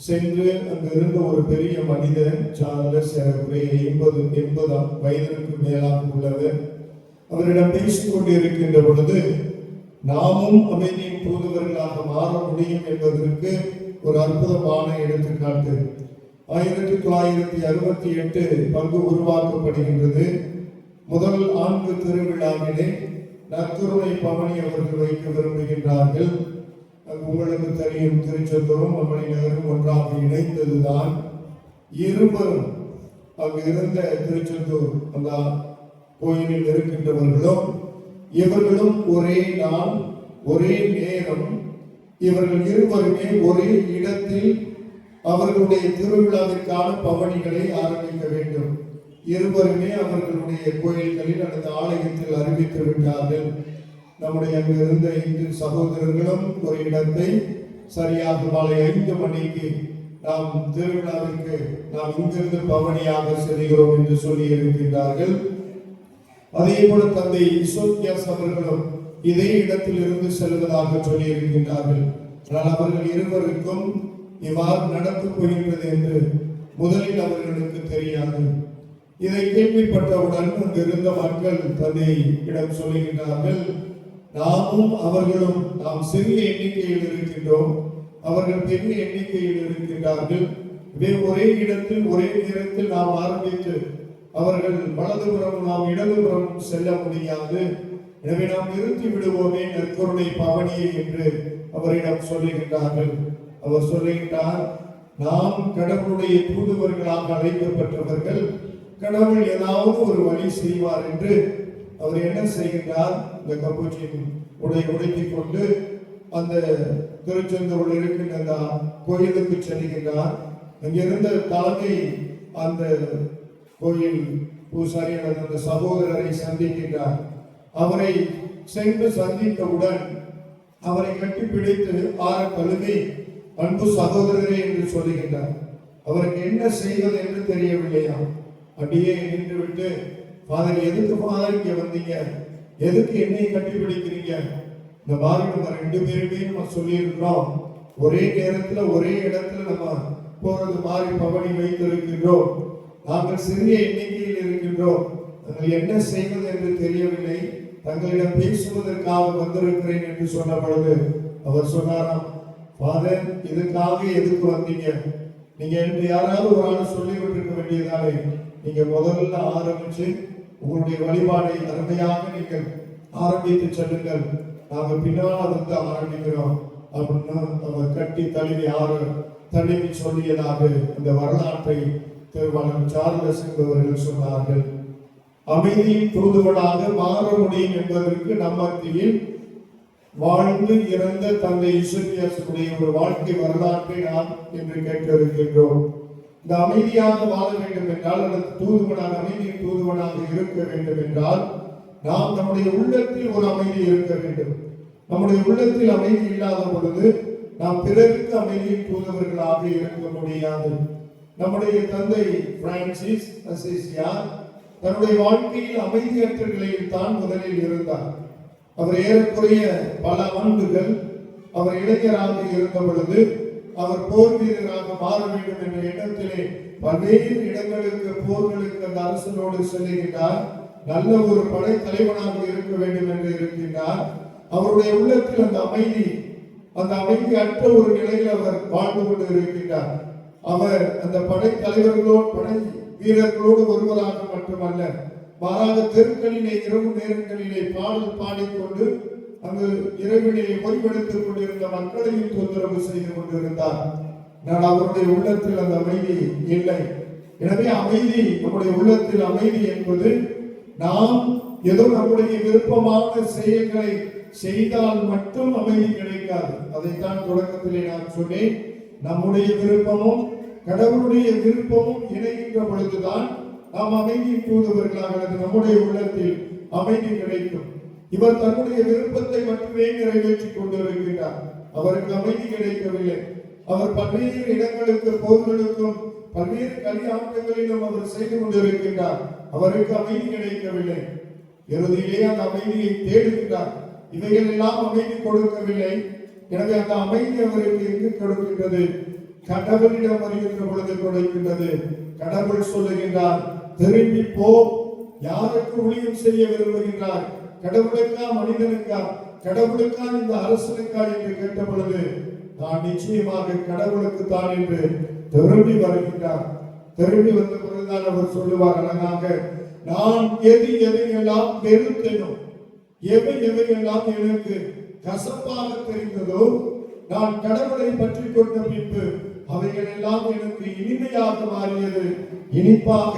சென்று அங்கு இருந்த ஒரு பெரிய மனிதர் சார்லஸ் 80 வயதிற்கு மேலாக உள்ளவர். அவரிடம் பேசிக் கொண்டிருக்கின்ற பொழுது நாமும் அமைதியின் தூதுவர்களாக மாற முடியும் என்பதற்கு ஒரு அற்புதமான எடுத்துக்காட்டு. 1968 பங்கு உருவாக்கப்படுகின்றது. முதல் ஆண்டு திருவிழாவிலே நற்கருணை பவனி அவர்கள் வைக்க விரும்புகின்றார்கள். உங்களுக்கு தெரியும், திருச்செந்தூரும் அமளி நகரும் ஒன்றாக இணைந்ததுதான். இருவரும் அங்கு இருந்த திருச்செந்தூர் அந்த கோயிலில் இருக்கின்றவர்களும் இவர்களும் ஒரே நாள் ஒரே நேரம் இவர்கள் இருவருமே ஒரே இடத்தில் அவர்களுடைய திருவிழாவிற்கான பவனிகளை ஆரம்பிக்க வேண்டும். இருவருமே அவர்களுடைய கோயில்களில் அல்லது ஆலயத்தில் அறிவித்து விட்டார்கள். நம்முடைய அங்கிருந்த 5 சகோதரர்களும் ஒரு இடத்தை சரியாக மாலை 5 மணிக்கு நாம் திருவிழாவிற்கு நாம் இங்கிருந்து பவனியாக செல்கிறோம் என்று சொல்லி இருக்கின்றார்கள். அதே போல தந்தை இசோக்கியாஸ் அவர்களும் இதே இடத்தில் இருந்து செல்வதாக சொல்லி இருக்கின்றார்கள். ஆனால் அவர்கள் இருவருக்கும் இவ்வாறு நடக்கப் போகின்றது என்று முதலில் அவர்களுக்கு தெரியாது. இதை கேள்விப்பட்டவுடன் அங்கிருந்த மக்கள் தந்தையிடம் சொல்லுகின்றார்கள், நாமும் அவர்களும் நாம் சிறிய எண்ணிக்கையில் இருக்கின்றோம், அவர்கள் பெரிய எண்ணிக்கையில் இருக்கின்றார்கள். ஒரே இடத்தில் ஒரே நேரத்தில் நாம் ஆரம்பித்து அவர்கள் வலதுபுறம் நாம் இடதுபுறம் செல்ல முடியாது. எனவே நாம் நிறுத்தி விடுவோமே நற்கருணை பவனியை என்று அவரிடம் சொல்லுகின்றார்கள். அவர் சொல்லுகின்றார், நாம் கடவுளுடைய தூதுவர்களாக அழைக்கப்பட்டவர்கள், கடவுள் ஏதாவது ஒரு வழி செய்வார் என்று அவர் என்ன செய்கின்றார், இந்த கப்பூச்சின் உடைத்துக் கொண்டு அந்த திருச்செந்தூரில் இருக்கின்ற அந்த கோயிலுக்கு செல்கின்றார். அங்கிருந்த தலைமை அந்த கோயில் பூசாரி அல்லது அந்த சகோதரரை சந்திக்கின்றார். அவரை சென்று சந்தித்தவுடன் அவரை கட்டிப்பிடித்து ஆற கழுவி அன்பு சகோதரரே என்று சொல்லுகின்றார். அவருக்கு என்ன செய்வது என்று தெரியவில்லையா. அப்படியே நின்று விட்டு, ஃபாதர் எதுக்கு ஃபாதர் இங்க வந்தீங்க, எதுக்கு என்னை கட்டிப்பிடிக்கிறீங்க, இந்த மாதிரி நம்ம 2 பேருமே நம்ம சொல்லியிருக்கிறோம், ஒரே நேரத்துல ஒரே இடத்துல நம்ம போறது மாதிரி பவனி வைத்திருக்கின்றோம், நாங்கள் சிறிய எண்ணிக்கையில் இருக்கின்றோம், நாங்கள் என்ன செய்வது என்று தெரியவில்லை, தங்களிடம் பேசுவதற்காக வந்திருக்கிறேன் என்று சொன்ன பொழுது அவர் சொன்னாராம், ஃபாதர் இதுக்காக எதுக்கு வந்தீங்க, நீங்க என்று யாராவது ஒரு ஆள் சொல்லிவிட்டிருக்க வேண்டியதாலே நீங்க முதல்ல ஆரம்பிச்சு உங்களுடைய வழிபாடை அருமையாக நீங்கள் ஆரம்பித்து செல்லுங்கள், நாங்கள் பின்னால் வந்து ஆரம்பிக்கிறோம் அப்படின்னு அவர் கட்டி தழுவி சொல்லியதாக இந்த வரலாற்றை திருவாளர் சார்லஸ் என்பவர்கள் சொன்னார்கள். அமைதியின் தூதுவனாக மாற முடியும் என்பதற்கு நம் மத்தியில் வாழ்ந்து இறந்த தந்தை இசோக்கியாசுடைய ஒரு வாழ்க்கை வரலாற்றை நாம் இன்று கேட்டிருக்கின்றோம். இந்த அமைதியாக வாழ வேண்டும் என்றால், அல்லது தூதுவனாக அமைதியின் தூதுவனாக இருக்க வேண்டும் என்றால், நாம் நம்முடைய உள்ளத்தில் ஒரு அமைதி இருக்க வேண்டும். நம்முடைய உள்ளத்தில் அமைதி இல்லாத பொழுது நாம் பிறருக்கு அமைதியின் தூதுவர்களாக இருக்க முடியாது. நம்முடைய தந்தை பிரான்சிஸ் அசிசியார் தன்னுடைய வாழ்க்கையில் அமைதியற்ற நிலையில் தான் முதலில் இருந்தார். அவர் ஏறக்குறைய பல ஆண்டுகள் அவர் இளைஞராக இருந்த பொழுது அவர் போர் வீரராக மாற வேண்டும் என்ற எண்ணத்திலே பல்வேறு இடங்களுக்கு போர்களுக்கு அந்த அரசனோடு செல்லுகின்றார். நல்ல ஒரு படை தலைவனாக இருக்க வேண்டும் என்று இருக்கின்றார். அவருடைய உள்ளத்தில் அந்த அமைதி அற்ற ஒரு நிலையில் அவர் வாழ்ந்து கொண்டு இருக்கின்றார். அவர் அந்த படை தலைவர்களோடு படை வீரர்களோடு ஒருவராக மட்டுமல்ல, மாறாக தெருக்களிலே இரவு நேரங்களிலே பாடல் பாடிக்கொண்டு அங்கு இரவிலே ஓய்வெடுத்துக் கொண்டிருந்த மக்களையும் தொந்தரவு செய்து கொண்டிருந்தார். நான் அவருடைய உள்ளத்தில் அந்த அமைதி இல்லை. எனவே அமைதி, நம்முடைய உள்ளத்தில் அமைதி என்பது நாம் ஏதோ நம்முடைய விருப்பமான செயல்களை செய்தால் மட்டும் அமைதி கிடைக்காது. அதைத்தான் தொடக்கத்திலே நான் சொன்னேன். நம்முடைய விருப்பமும் கடவுளுடைய விருப்பமும் இணைகின்ற பொழுதுதான் நாம் அமைதியின் தூதுவர்களாக அல்லது நம்முடைய உள்ளத்தில் அமைதி கிடைக்கும். இவர் தன்னுடைய விருப்பத்தை மட்டுமே நிறைவேற்றிக் கொண்டிருக்கிறார். அவருக்கு அமைதி கிடைக்கவில்லை. அவர் பல்வேறு இடங்களுக்கு போர்களுக்கும் பல்வேறு கல்யாணங்களிலும் அவர் செய்து கொண்டிருக்கின்றார். அவருக்கு அமைதி கிடைக்கவில்லை. இறுதியிலே அந்த அமைதியை தேடுகின்றார். இவைகள் எல்லாம் அமைதி கொடுக்கவில்லை. எனவே அந்த அமைதி அவருக்கு எங்கு கொடுக்கின்றது? கடவுளிடம் வருகின்ற பொழுது கொடுக்கின்றது. கடவுள் சொல்லுகின்றார், திரும்பி போ. யாருக்கு ஊழியம் செய்ய விரும்புகின்றார்? கடவுளுக்கா மனிதனுக்கா? கடவுளுக்கா இந்த அரசனுக்கா என்று கேட்ட பொழுது நான் நிச்சயமாக கடவுளுக்கு தான் என்று திரும்பி வருகின்றார். திரும்பி வந்த பொழுதுதான் அவர் சொல்லுவார் அழகாக, நான் எதையெல்லாம் வெறுத்தேனோ, எவையெல்லாம் எனக்கு கசப்பாக தெரிந்ததோ, நான் கடவுளை பற்றி கொண்ட பின்பு அவைகள் எல்லாம் எனக்கு இனிமையாக மாறியது, இனிப்பாக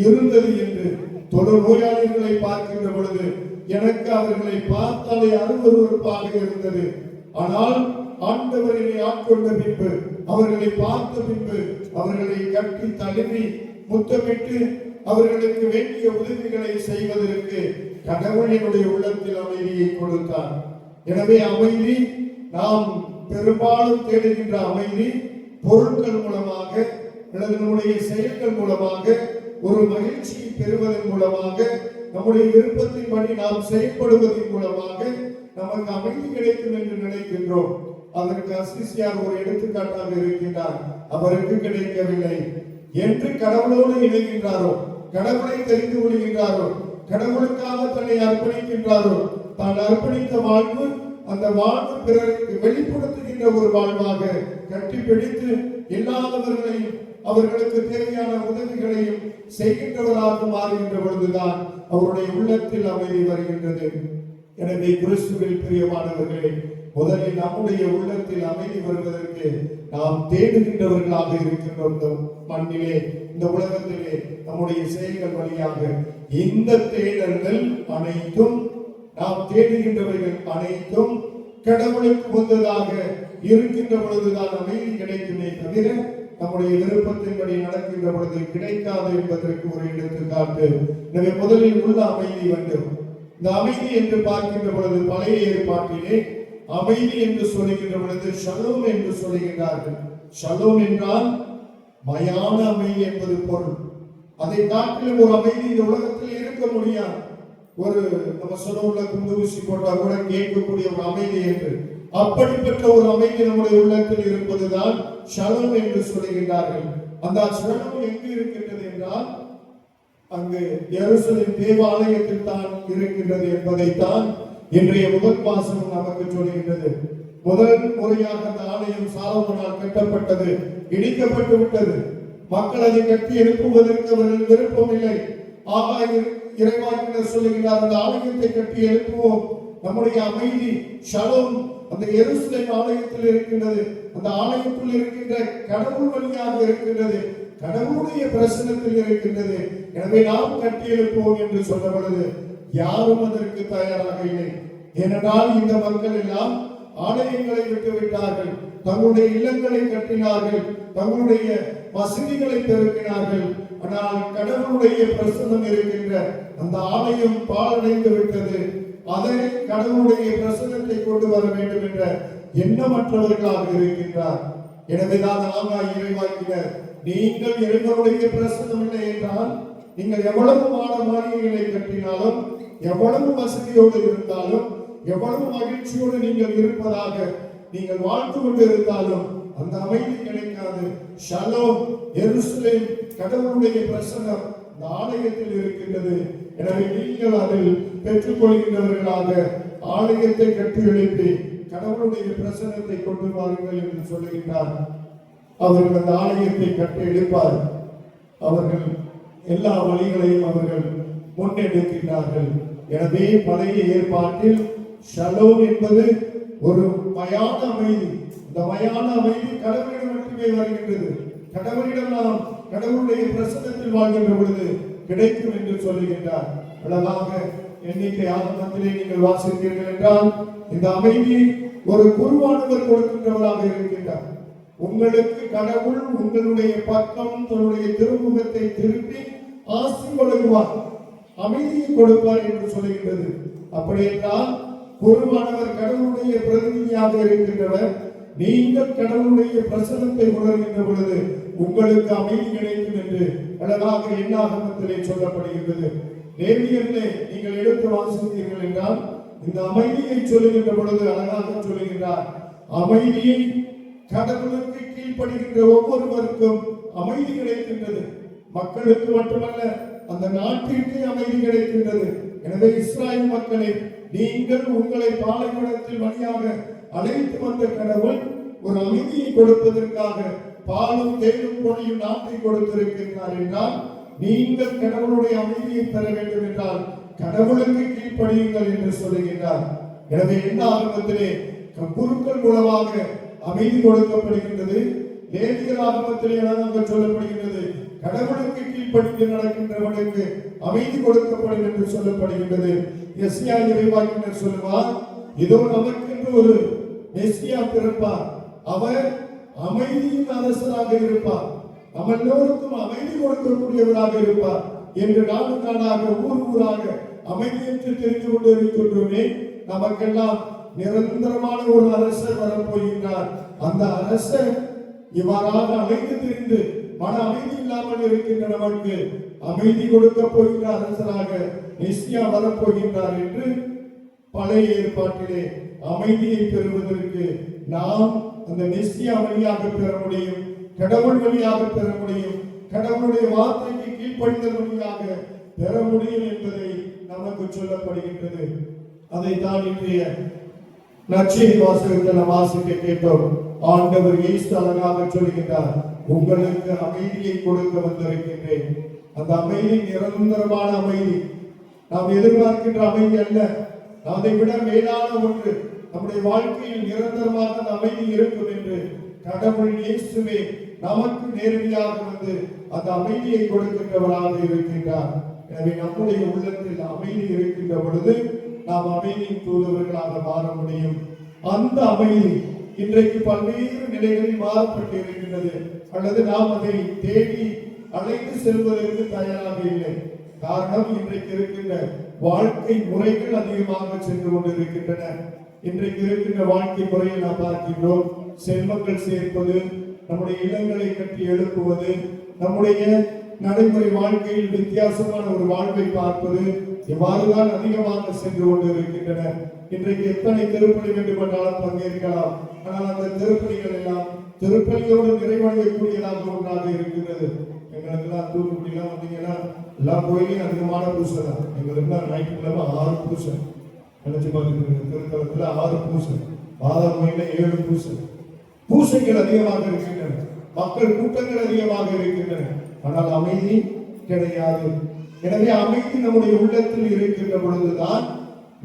இருந்தது என்று தொழு நோயாளிகளை பார்க்கின்ற பொழுது எனக்கு அவர்களை பார்த்தாலே அருவருப்பாக இருந்தது. ஆனால் ஆண்டவர் என்னை ஆட்கொண்ட பின்பு, அவர்களை பார்த்த பின்பு, அவர்களை கட்டி தழுவி முத்தமிட்டு அவர்களுக்கு வேண்டிய உதவிகளை செய்வதற்கு கடவுள் என்னுடைய உள்ளத்தில் அமைதியை கொடுத்தார். எனவே அமைதி, நாம் பெரும்பாலும் தேடுகின்ற அமைதி பொருட்கள் மூலமாக அல்லது நம்முடைய செயல்கள் மூலமாக, ஒரு மகிழ்ச்சியை பெறுவதன் மூலமாக, நம்முடைய விருப்பத்தின்படி நாம் செயல்படுவதன் மூலமாக நமக்கு அமைதி கிடைக்கும் என்று நினைக்கின்றோம். அதற்கு அசிசியார் ஒரு எடுத்துக்காட்டாக இருக்கின்றார். அவருக்கு கிடைக்கவில்லை. என்று கடவுளோடு இணைகின்றாரோ, கடவுளை தெரிந்து கொள்கின்றாரோ, கடவுளுக்காக தன்னை அர்ப்பணிக்கின்றாரோ, தான் அர்ப்பணித்த வாழ்வு அந்த வாழ்வு பிறருக்கு வெளிப்படுத்துகின்ற ஒரு வாழ்வாக கட்டிப்பிடித்து இல்லாதவர்களையும் அவர்களுக்கு தேவையான உதவிகளையும் செய்கின்றவராக மாறுகின்ற பொழுதுதான் அவருடைய உள்ளத்தில் அமைதி வருகின்றது. எனவே கிறிஸ்துவில் பிரியமானவர்களே, முதலில் நம்முடைய உள்ளத்தில் அமைதி வருவதற்கு நாம் தேடுகின்றவர்களாக இருக்கின்றோம். மண்ணிலே, இந்த உலகத்திலே, நம்முடைய செயல்கள் வழியாக இந்த தேடல்கள் அனைத்தும், நாம் தேடுகின்றவர்கள் அனைத்தும் கடவுளுக்கு வந்ததாக இருக்கின்ற பொழுதுதான் அமைதி கிடைக்குமே தவிர நம்முடைய விருப்பத்தின்படி நடக்கின்ற பொழுது கிடைக்காது என்பதற்கு ஒரு எடுத்துக்காட்டு. எனவே முதலில் உள்ள அமைதி வேண்டும். இந்த அமைதி என்று பார்க்கின்ற பொழுது பழைய ஏற்பாட்டிலே அமைதி என்று சொல்லுகின்ற பொழுது ஷலோம் என்று சொல்லுகின்றார்கள். ஷலோம் என்றால் மயான அமைதி என்பது பொருள். அதை காட்டிலும் ஒரு அமைதி இந்த உலகத்தில் இருக்க முடியாது. ஒரு நம்ம சொல்ல குண்டு ஊசி போட்டா கூட கேட்கக்கூடிய ஒரு அமைதி என்று, அப்படிப்பட்ட ஒரு அமைதி நம்முடைய உள்ளத்தில் இருப்பதுதான் ஷலோம் என்று சொல்லுகின்றார்கள். அந்த ஷலோம் எங்கு இருக்கின்றது என்றால் அங்கு எருசலேம் தேவாலயத்தில் தான் இருக்கின்றது என்பதைத்தான் இன்றைய முதல் வாசகம் நமக்கு சொல்கின்றது. முதல் முறையாக அந்த ஆலயம் சாலமோனால் கட்டப்பட்டது, இடிக்கப்பட்டு விட்டது. மக்கள் அதை கட்டி எழுப்புவதற்கு அவர்கள் விருப்பம் இல்லை. இறைவாக்கினர் சொல்லுகிறார், அந்த ஆலயத்தை கட்டி எழுப்புவோம். நம்முடைய அமைதி ஷலோம் அந்த எருசலேம் ஆலயத்தில் இருக்கின்றது. அந்த ஆலயத்தில் இருக்கின்ற கடவுள் வழியாக இருக்கின்றது, கடவுளுடைய பிரசன்னத்தில் இருக்கின்றது. எனவே நாம் கட்டி எழுப்புவோம் என்று சொன்ன பொழுது யாரும் அதற்கு தயாராக இல்லை. ஏனென்றால் இந்த மக்கள் எல்லாம் ஆலயங்களை விட்டு விட்டார்கள், தங்களுடைய இல்லங்களை கட்டினார்கள், தங்களுடைய வசதிகளை பெருக்கினார்கள். ஆனால் கடவுளுடைய பிரசன்னம் இருக்கின்ற அந்த ஆலயம் பாழடைந்து விட்டது. அதை கடவுளுடைய பிரசன்னத்தை கொண்டு வர வேண்டும் என்ற எண்ணமற்றவர்களாக இருக்கின்றார். எனவேதான் ஆகாய் இறைவாக்கினர், நீங்கள் இறைவனுடைய பிரசன்னம் இல்லை என்றால் நீங்கள் எவ்வளவு மாளிகைகளை கட்டினாலும், எவ்வளவு வசதியோடு இருந்தாலும், எவ்வளவு மகிழ்ச்சியோடு நீங்கள் இருப்பதாக நீங்கள் வாழ்ந்து கொண்டு இருந்தாலும் அந்த அமைதி கிடைக்காது. ஷலோம் எருசலேம் கடவுளுடைய பிரசன்னம் இந்த ஆலயத்தில் இருக்கின்றது. எனவே நீங்கள் அதில் பெற்றுக் கொள்கின்றவர்களாக ஆலயத்தை கட்டி எழுப்பி கடவுளுடைய பிரசன்னத்தை கொண்டு வாருங்கள் என்று சொல்லுகின்றார். அவர்கள் அந்த ஆலயத்தை கட்டி எழுப்பார். அவர்கள் எல்லா வழிகளையும் அவர்கள் முன்னெடுக்கின்றார்கள். எனவே பழைய ஏற்பாட்டில் ஷலோம் என்பது ஒரு மயான அமைதி. இந்த மயான அமைதி கடவுளிடம் மட்டுமே வருகின்றது. கடவுளிடம் நாம் கடவுளுடைய பிரசன்னத்தில் வாழ்கின்ற பொழுது கிடைக்கும் என்று சொல்லுகின்றார். அழகாக எண்ணிக்கை ஆகமத்திலே நீங்கள் வாசித்தீர்கள் என்றால் இந்த அமைதியை ஒரு குருவானவர் கொடுக்கின்றவராக இருக்கின்றார். உங்களுக்கு கடவுள் உங்களுடைய பக்கம் தன்னுடைய திருமுகத்தை திருப்பி ஆசி வழங்குவார், அமைதியை கொடுப்பார் என்று சொல்லுகின்றது. அப்படி என்றால் குருவானவர் கடவுளுடைய பிரதிநிதியாக இருக்கின்றவர். நீங்கள் கடவுளுடைய பிரசன்னத்தை உணர்கின்ற பொழுது உங்களுக்கு அமைதி கிடைக்கும் என்று அழகாக எண்ணாகமத்திலே சொல்லப்படுகின்றது. லேவியரிலே நீங்கள் எடுத்து வாசித்தீர்கள் என்றால் இந்த அமைதியை சொல்லுகின்ற பொழுது அழகாக சொல்லுகின்றார். அமைதியை கடவுளுக்கு கீழ்ப்படுகின்ற ஒவ்வொருவருக்கும் அமைதி கிடைக்கின்றது. மக்களுக்கு மட்டுமல்ல, அந்த நாட்டிற்கு அமைதி கிடைக்கின்றது. எனவே இஸ்ராயல் மக்களை நீங்கள் உங்களை பாலைவனத்தில் வழியாக அழைத்து வந்த கடவுள் ஒரு அமைதியை கொடுப்பதற்காக பாலும் தேனும் பொழியும் நாட்டை கொடுத்திருக்கிறார் என்றால் நீங்கள் கடவுளுடைய அமைதியை பெற வேண்டும் என்றால் கடவுளுக்கு கீழ்ப்படியுங்கள் என்று சொல்லுகின்றார். எனவே என்ன ஆகமத்திலே குருக்கள் மூலமாக அமைதி கொடுக்கப்படுகின்றது. லேவியர் ஆகமத்திலே சொல்லப்படுகின்றது கடவுளுக்கு கீழ்ப்படி கீழ்ப்படிந்து நடக்கின்றவனுக்கு அமைதி கொடுக்கப்படும் என்று சொல்லப்படுகின்றது. எஸ்ஐயா இறைவாக்கினர் சொல்லுவார், இதோ நமக்கென்று ஒரு மெசியா பிறப்பார், அவர் அமைதியின் அரசராக இருப்பார், நம்ம எல்லோருக்கும் அமைதி கொடுக்கக்கூடியவராக இருப்பார் என்று நாடு நாடாக ஊர் ஊராக அமைதியற்று தெரிந்து கொண்டு இருக்கின்றோமே. நமக்கெல்லாம் நிரந்தரமான ஒரு அரசர் வரப்போகின்றார். அந்த அரசர் இவ்வாறாக அமைதி தெரிந்து மன அமைதி இல்லாமல் இருக்கின்ற நமக்கு அமைதி கொடுக்க போகின்ற அரசராக மெசியா வரப்போகின்றார் என்று பழைய ஏற்பாட்டிலே அமைதியை பெறுவதற்கு நாம் அந்த மெசியா வழியாக பெற முடியும், கடவுள் வழியாக பெற முடியும், கடவுளுடைய வார்த்தைக்கு கீழ்ப்படிதல் வழியாக பெற முடியும் என்பதை நமக்கு சொல்லப்படுகின்றது. அதைத்தான் இன்றைய நற்செய்தி வாசகத்தில் நாம் வாசிக்க கேட்டோம். ஆண்டவர் இயேசு அழகாக சொல்கின்றார், உங்களுக்கு அமைதியை கொடுக்க வந்திருக்கின்றேன். அந்த அமைதி நிரந்தரமான அமைதி, நாம் எதிர்பார்க்கின்ற அமைதி அல்ல, அதை விட மேலான ஒன்று நம்முடைய வாழ்க்கையில் நிரந்தரமாக அந்த அமைதி இருக்கும் என்று கடவுள் இயேசுவே நமக்கு நேரடியாக வந்து அந்த அமைதியை கொடுக்கின்றவராக இருக்கின்றார். எனவே நம்முடைய உள்ளத்தில் அமைதி இருக்கின்ற பொழுது நாம் அமைதியின் தூதுவர்களாக மாற முடியும். அந்த அமைதி இன்றைக்கு பல்வேறு நிலைகளில் மாறப்பட்டு இருக்கின்றது, அல்லது நாம் அதை தேடி அழைத்து செல்வதற்கு தயாராக இல்லை. காரணம், இன்றைக்கு இருக்கின்ற வாழ்க்கை முறைகள் அதிகமாக சென்று கொண்டிருக்கின்றன. இன்றைக்கு இருக்கின்ற வாழ்க்கை முறையை நாம் பார்க்கின்றோம். செல்வங்கள் சேர்ப்பது, நம்முடைய இல்லங்களை கட்டி எழுப்புவது, நம்முடைய நடைமுறை வாழ்க்கையில் வித்தியாசமான ஒரு வாழ்வை பார்ப்பது, இவ்வாறுதான் அதிகமாக சென்று கொண்டு இருக்கின்றன. இன்றைக்கு எத்தனை திருப்பணி வேண்டுமென்றாலும் பங்கேற்கலாம், ஆனால் அந்த திருப்பணிகள் எல்லாம் திருப்பணியோடு நிறைவடையக்கூடியதாக ஒன்றாக இருக்கின்றது. எங்களுக்கெல்லாம் தூத்துக்குடியெல்லாம் வந்தீங்கன்னா எல்லா கோயிலையும் அதிகமான பூசை தான். எங்களுக்கெல்லாம் ஞாயிற்றுக்கிழமை 6 பூசை நினைச்சு பார்த்துருக்கீங்க. திருத்தலத்தில் 6 பூசை, மாதா கோயில 7 பூசை. பூசைகள் அதிகமாக இருக்கின்றன, மக்கள் கூட்டங்கள் அதிகமாக இருக்கின்றன, ஆனால் அமைதி கிடையாது. எனவே அமைதி நம்முடைய உள்ளத்தில் இருக்கின்ற பொழுதுதான்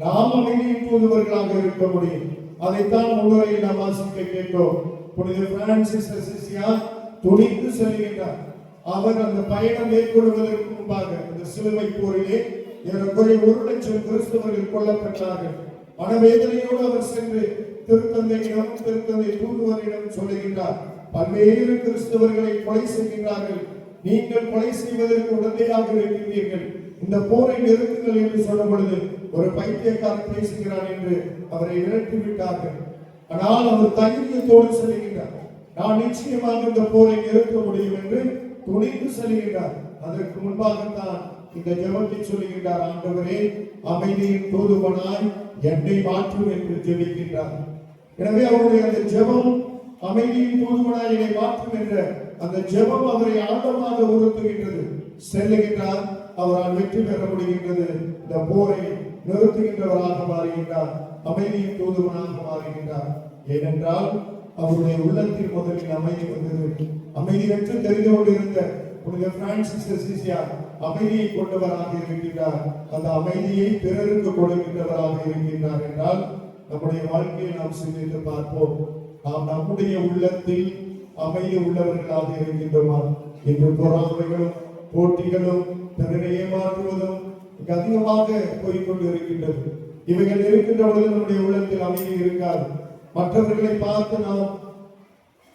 நாம் அமைதியின் தூதுவர்களாக இருக்க முடியும். அதைத்தான் முன்னுரையில் நாம் வாசிக்க கேட்டோம். புனித பிரான்சிஸ் அசிசியா துணிந்து செல்கின்றார். அவர் அந்த பயணம் மேற்கொள்வதற்கு முன்பாக இந்த சிலுவை போரிலே ஏறக்குறைய 1,00,000 கிறிஸ்தவர்கள் கொல்லப்பட்டார்கள். மனவேதனையோடு அவர் சென்று திருத்தந்தையிடம், திருத்தந்தை தூதுவரிடம் சொல்லுகின்றார், பல்வேறு கிறிஸ்தவர்களை கொலை செய்கின்றார்கள், நீங்கள் கொலை செய்வதற்கு உடந்தையாக இருக்கின்றீர்கள், இந்த போரை நிறுத்துங்கள் என்று சொன்ன பொழுது ஒரு பைத்தியக்காரன் பேசுகிறார் என்று அவரை விரட்டிவிட்டார்கள். ஆனால் அவர் தைரியத்தோடு செல்கின்றார், நான் நிச்சயமாக இந்த போரை நிறுத்த முடியும் என்று துணிந்து செல்கின்றார். அதற்கு முன்பாகத்தான் இந்த ஜெபத்தை சொல்லுகின்றார், ஆண்டவரே அமைதியின் தூதுவனாய் என்னை மாற்றும் என்று ஜெபிக்கின்றார். எனவே அவருடைய அந்த ஜெபம் அமைதியின் தூதுவனாய் என்னை மாற்றும் என்ற அந்த ஜெபம் அவரை ஆழமாக உறுத்துகின்றது. செல்லுகின்றார், அவரால் வெற்றி பெற முடிகின்றது, இந்த போரை நிறுத்துகின்றவராக மாறுகின்றார், அமைதியின் தூதுவனாக மாறுகின்றார். ஏனென்றால் அவருடைய உள்ளத்தில் முதலில் அமைதி வந்தது. அமைதியற்று தெரிந்து கொண்டிருந்த புனித பிரான்சிஸ் அசிசியா அமைதியை கொண்டவராக இருக்கின்றார். அந்த அமைதியை பிறருக்கு கொடுக்கின்றவராக இருக்கின்றார் என்றால் நம்முடைய வாழ்க்கையை நாம் சிந்தித்து பார்ப்போம். நாம் நம்முடைய உள்ளத்தில் அமைதி உள்ளவர்களாக இருக்கின்றோமா? இன்று பொறாமைகளும் போட்டிகளும் பிறரை ஏமாற்றுவதும் அதிகமாக போய்கொண்டு இருக்கின்றது. இவைகள் இருக்கின்ற பொழுது நம்முடைய உள்ளத்தில் அமைதி இருக்காது. மற்றவர்களை பார்த்து நாம்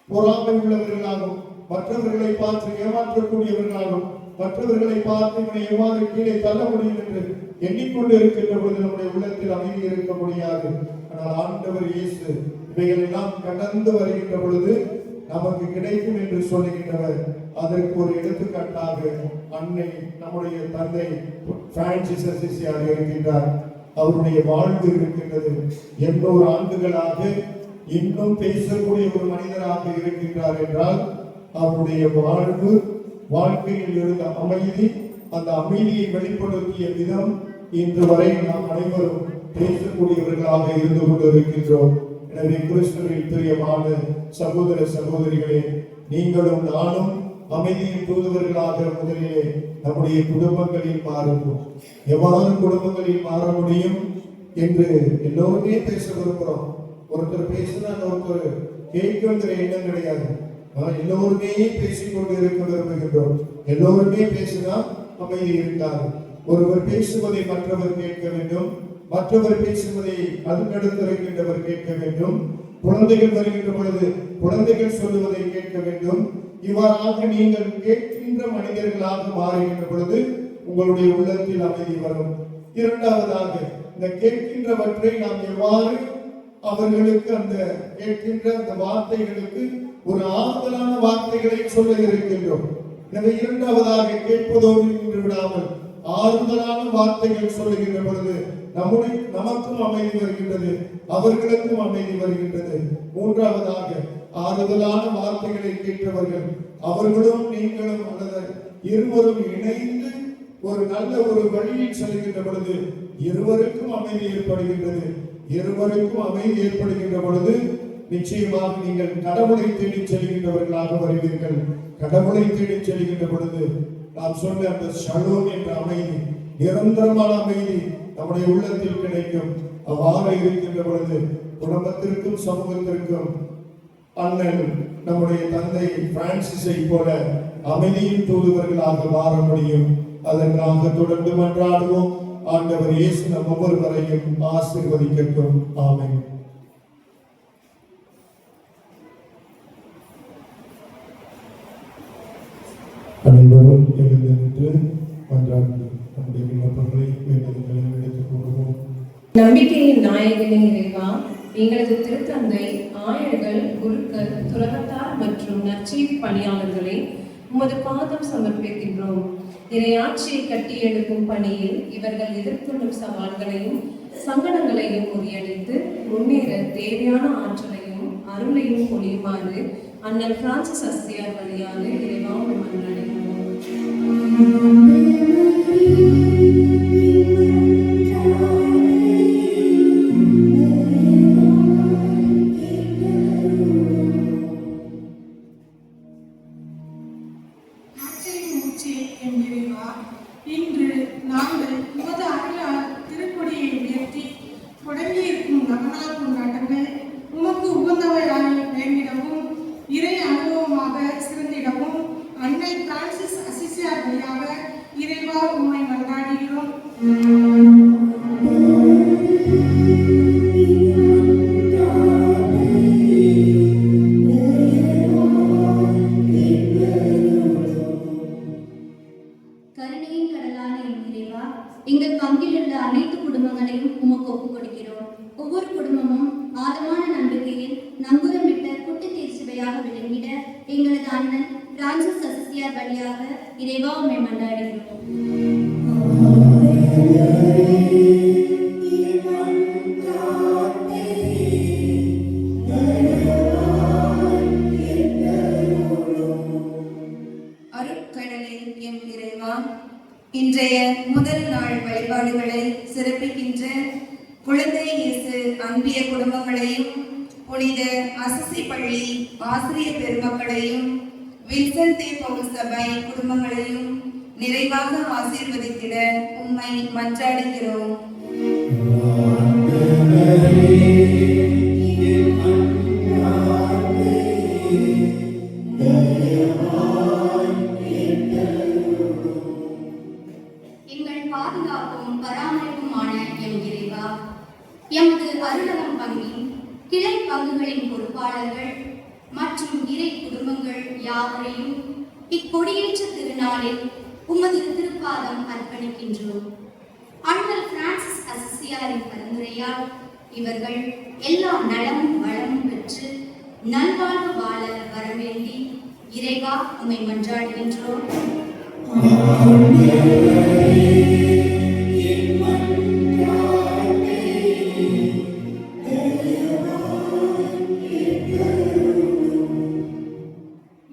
பொறாமை உள்ளவர்களாகும், மற்றவர்களை பார்த்து ஏமாற்றக்கூடியவர்களாகும், மற்றவர்களை பார்த்து இவனை எவ்வாறு கீழே தள்ள முடியும் என்று எண்ணிக்கொண்டு இருக்கின்ற பொழுது நம்முடைய உள்ளத்தில் அமைதி இருக்க முடியாது. ஆனால் ஆண்டவர் இயேசு இவைகள் எல்லாம் கடந்து வருகின்ற பொழுது நமக்கு கிடைக்கும் என்று சொல்லுகின்றவர். அதற்கு ஒரு எடுத்துக்காட்டாக அன்னை நம்முடைய தந்தை பிரான்சிஸ் அசிசியாக இருக்கின்றார். அவருடைய வாழ்வு இருக்கின்றது. 800 ஆண்டுகளாக இன்னும் பேசக்கூடிய ஒரு மனிதராக இருக்கின்றார் என்றால் அவருடைய வாழ்வு, வாழ்க்கையில் இருந்த அமைதி, அந்த அமைதியை வெளிப்படுத்திய விதம் இன்று வரை நாம் அனைவரும் பேசக்கூடியவர்களாக இருந்து கொண்டிருக்கின்றோம். எனவே கிறிஸ்துவில் பிரியமான சகோதர சகோதரிகளே, நீங்களும் நானும் அமைதியின் தூதுவர்களாக முதலிலே நம்முடைய குடும்பங்களில் மாறுவோம். எவ்வாறு குடும்பங்களில் மாற முடியும் என்று எல்லோருமே பேச விரும்புகிறோம். ஒருத்தர் பேசினா ஒருத்தர் கேட்கிற எண்ணம் கிடையாது. எல்லோருமே பேசிக்கொண்டு இருக்க விரும்புகின்றோம். எல்லோருமே பேசினா அமைதி இருக்காது. ஒருவர் பேசுவதை மற்றவர் கேட்க வேண்டும், மற்றவர் பேசுவதை அடுத்தடுத்திருக்கின்றவர் கேட்க வேண்டும். குழந்தைகள் வருகின்ற பொழுது குழந்தைகள் சொல்லுவதை கேட்க வேண்டும். இவ்வாறாக நீங்கள் கேட்கின்ற மனிதர்களாக மாறுகின்ற பொழுது உங்களுடைய உள்ளத்தில் அமைதி வரும். இரண்டாவதாக, இந்த கேட்கின்றவற்றை நாம் எவ்வாறு அவர்களுக்கு அந்த கேட்கின்ற அந்த வார்த்தைகளுக்கு ஒரு ஆறுதலான வார்த்தைகளை சொல்ல இருக்கின்றோம். எனவே இரண்டாவதாக, கேட்பதோடு நின்று விடாமல் ஆறுதலான வார்த்தைகள் சொல்லுகின்ற பொழுது நமக்கும் அமைதி வருகின்றது, அவர்களுக்கும் அமைதி வருகின்றது. மூன்றாவதாக, ஆறுதலான வார்த்தைகளை கேட்டவர்கள் அவர்களும் நீங்களும் அல்லது இருவரும் இணைந்து ஒரு நல்ல ஒரு வழியில் செல்கின்ற பொழுது இருவருக்கும் அமைதி ஏற்படுகின்றது. இருவருக்கும் அமைதி ஏற்படுகின்ற பொழுது நிச்சயமாக நீங்கள் கடவுளை தேடி செல்கின்றவர்களாக வருவீர்கள். கடவுளை தேடி செல்கின்ற பொழுது நாம் சொன்ன அந்த ஷலோம் என்ற அமைதி, நிரந்தரமான அமைதி நம்முடைய உள்ளத்தில் கிடைக்கும். அவ்வாறு இருக்கின்ற பொழுது குடும்பத்திற்கும் சமூகத்திற்கும் அண்ணன் நம்முடைய தந்தை பிரான்சிஸை போல அமைதியின் தூதுவர்களாக மாற முடியும். அதற்காக தொடர்ந்து மன்றாடுவோம். ஆண்டவர் இயேசு நம் ஒவ்வொருவரையும் ஆசீர்வதிக்கட்டும். ஆமென். அனைவரும் எழுந்து நின்று மன்றாடுவோம். நம்முடைய விண்ணப்பங்களை வேண்டுதல்களை எடுத்துக் கொள்வோம். நம்பிக்கையின் நாயகனே இறைவா, எங்களது திருத்தந்தை, ஆயர்கள், குருக்கள், துறவத்தார் மற்றும் நற்செய்தி பணியாளர்களை உமது பாதம் சமர்ப்பிக்கின்றோம். இறையாட்சியை கட்டியெழுப்பும் பணியில் இவர்கள் எதிர்கொள்ளும் சவால்களையும் சங்கடங்களையும் முறியடித்து முன்னேற தேவையான ஆற்றலையும் அருளையும் பொழியுமாறு அண்ணல் பிரான்சிஸ் அஸ்தியார் வழியாக இறைவா மன்றாடுகிறோம். இன்று நாங்கள் உமது அருளால் திருக்கொடியை உயர்த்தி தொடங்கியிருக்கும் நவநாள் கொண்டாட்டங்கள் உமக்கு உகந்தவையாய் வேண்டிடவும் இறை அனுபவமாக சிறந்திடவும் அன்னை பிரான்சிஸ் அசிசியார் வழியாக இறைவா உம்மை மன்றாடுகிறோம். கருணையின் கடலான என் இறைவா, எங்கள் பங்கில் உள்ள அனைத்து குடும்பங்களையும் உமக்கு ஒப்புக் கொடுக்கிறோம். ஒவ்வொரு குடும்பமும் ஆழமான நம்பிக்கையில் நங்குரமிட்ட குட்டி தீர்ச்சிவையாக விளங்கிட எங்களது அண்ணன் பிரான்சிஸ் அசிசியார் வழியாக இறைவா உம்மை மன்றாடுகிறோம். அருட்கடலில் எம் இறைவா, இன்றைய முதல் நாள் வழிபாடுகளை சிறப்பிக்கின்ற குழந்தை இயேசு அன்பிய குடும்பங்களையும் புனித அசிசி பள்ளி ஆசிரியர் பெருமக்களையும் வின்சென்ட் பவுல் சபை குடும்பங்களையும் நிறைவாக ஆசீர்வதித்திட உம்மை மன்றாடுகிறோம். எங்கள் பாதுகாப்பும் பராமரிப்புமான எம் இறைவா, எமது அருளகம் பங்கின் கிளை பங்குகளின் பொறுப்பாளர்கள் மற்றும் இறை குடும்பங்கள் யாவரையும் இக்கொடியேற்ற திருநாளில் உமது திருப்பாதம் அர்ப்பணிக்கின்றோம். அண்ணல் பிரான்சிஸ் அசிசியாரின் பரிந்துரையால் இவர்கள் எல்லா நலமும் வளமும் பெற்று நல்வாழ்வு வாழ வரவேண்டி இறைவா உம்மை மன்றாடுகின்றோம்.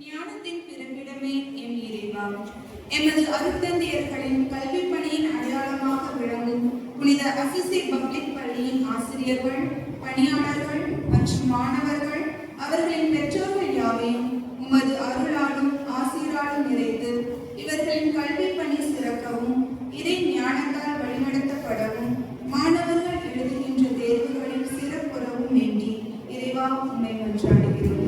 ஞானத்தின் பிறப்பிடமே எம் இறைவா, எமது அருத்தந்தையர்களின் கல்வி பணியின் அடையாளமாக விளங்கும் புனித அசிசி பப்ளிக் பள்ளியின் ஆசிரியர்கள், பணியாளர்கள் மற்றும் மாணவர்கள் அவர்களின் பெற்றோர்கள் யாவையும் உமது அருளாலும் ஆசீராலும் நிறைத்து இவர்களின் கல்வி பணி சிறக்கவும் இறை ஞானத்தால் வழிநடத்தப்படவும் மாணவர்கள் எழுதுகின்ற தேர்வுகளில் சிறப்புறவும் வேண்டி இறைவா உம்மை மன்றாடுகிறோம்.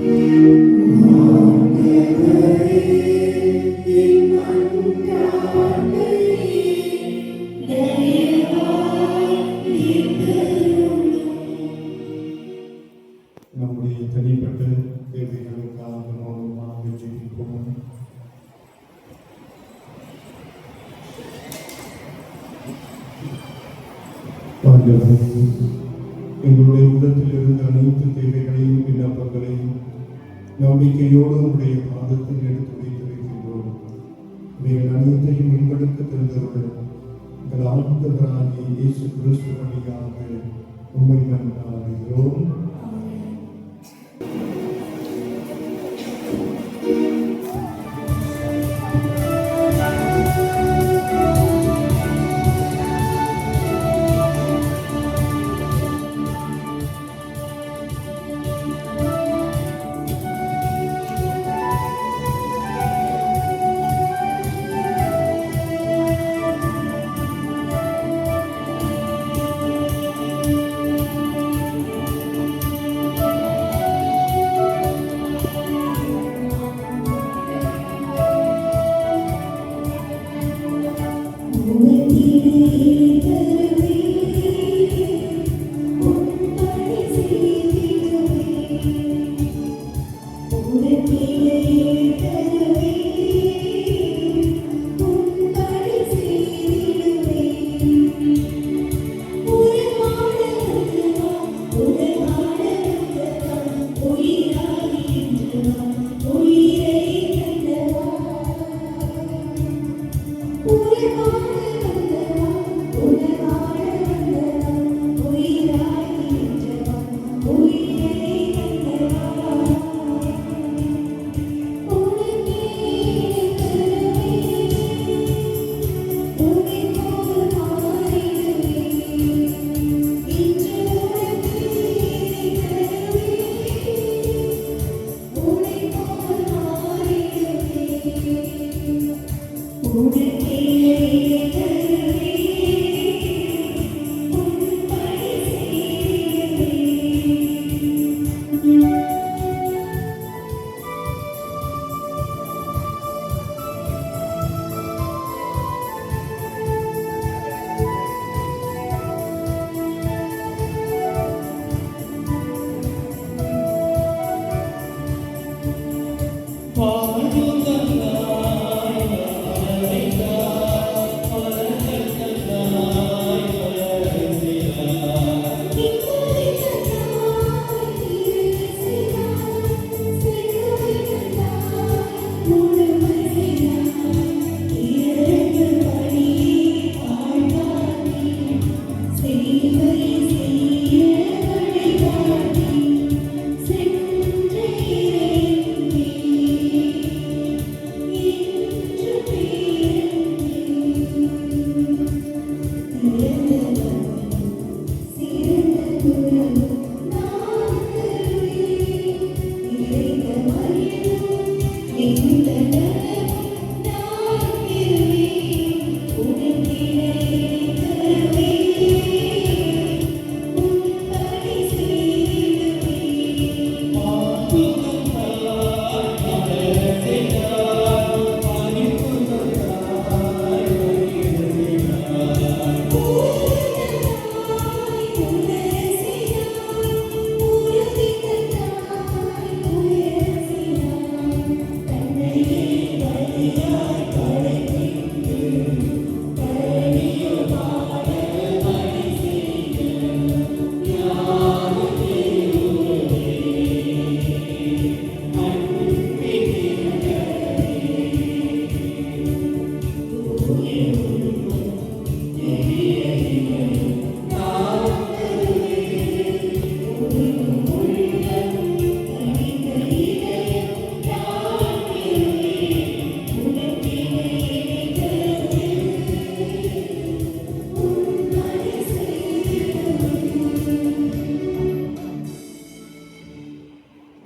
ஆண்டவரே, எங்களுடைய உள்ளத்தில் இருந்த அனைத்து தேவைகளையும் விண்ணப்பங்களையும் நம்பிக்கையோடு உடைய பாதத்தில் எடுத்து வைத்திருக்கின்றோம். இவைகள் அனைத்தையும் எங்களுக்கு தந்தவர்கள் எங்கள் ஆண்டவராகிய இயேசு கிறிஸ்து வழியாக உம்மை நன்றாகிறோம்.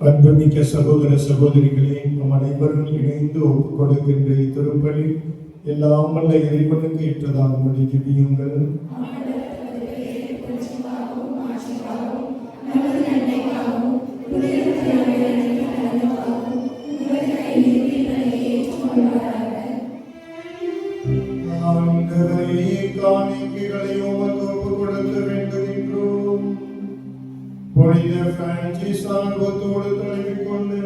அன்புமிக்க சகோதர சகோதரிகளே, நம் அனைவரும் இணைந்து ஒப்புக் கொடுக்கின்ற திருப்பலி எல்லாம் வல்ல இறைவனுக்கு ஏற்றதாக ஜெபியுங்கள். காணிக்கைகளை உமக்கு ஒப்புக் கொடுக்க வேண்டுகின்றோம். புனித பிரான்சிஸ் ஆர்வத்தோடு தழுவிக் கொண்டு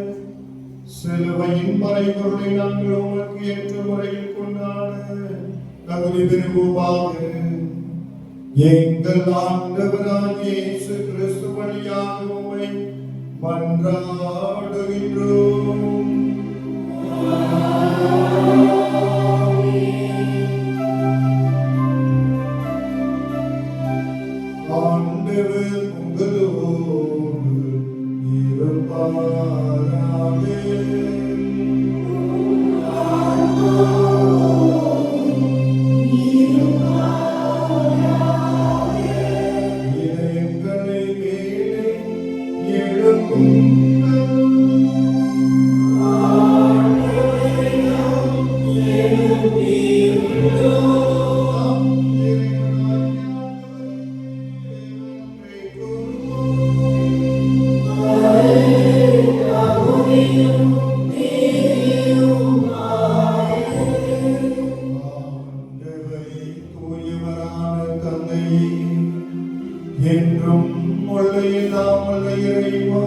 சிலுவையின் மறைபொருளை நாங்கள் உமக்கு ஏற்ற முறையில் கொண்டாட தகுதி பெறுவோமாக. எங்கள் ஆண்டவராகிய இயேசு கிறிஸ்து வழியாக உம்மை மன்றாடுகின்றோம். ஆண்டவர் உங்களோடு இருப்பாராக. இதயங்களை மேலே எழுப்புங்கள். நாம் இறைவனாகிய ஆண்டவரை ஆண்டவரே, தூயவரான தந்தையே, என்றும் முள்ளையில்லாமல் இறைவா,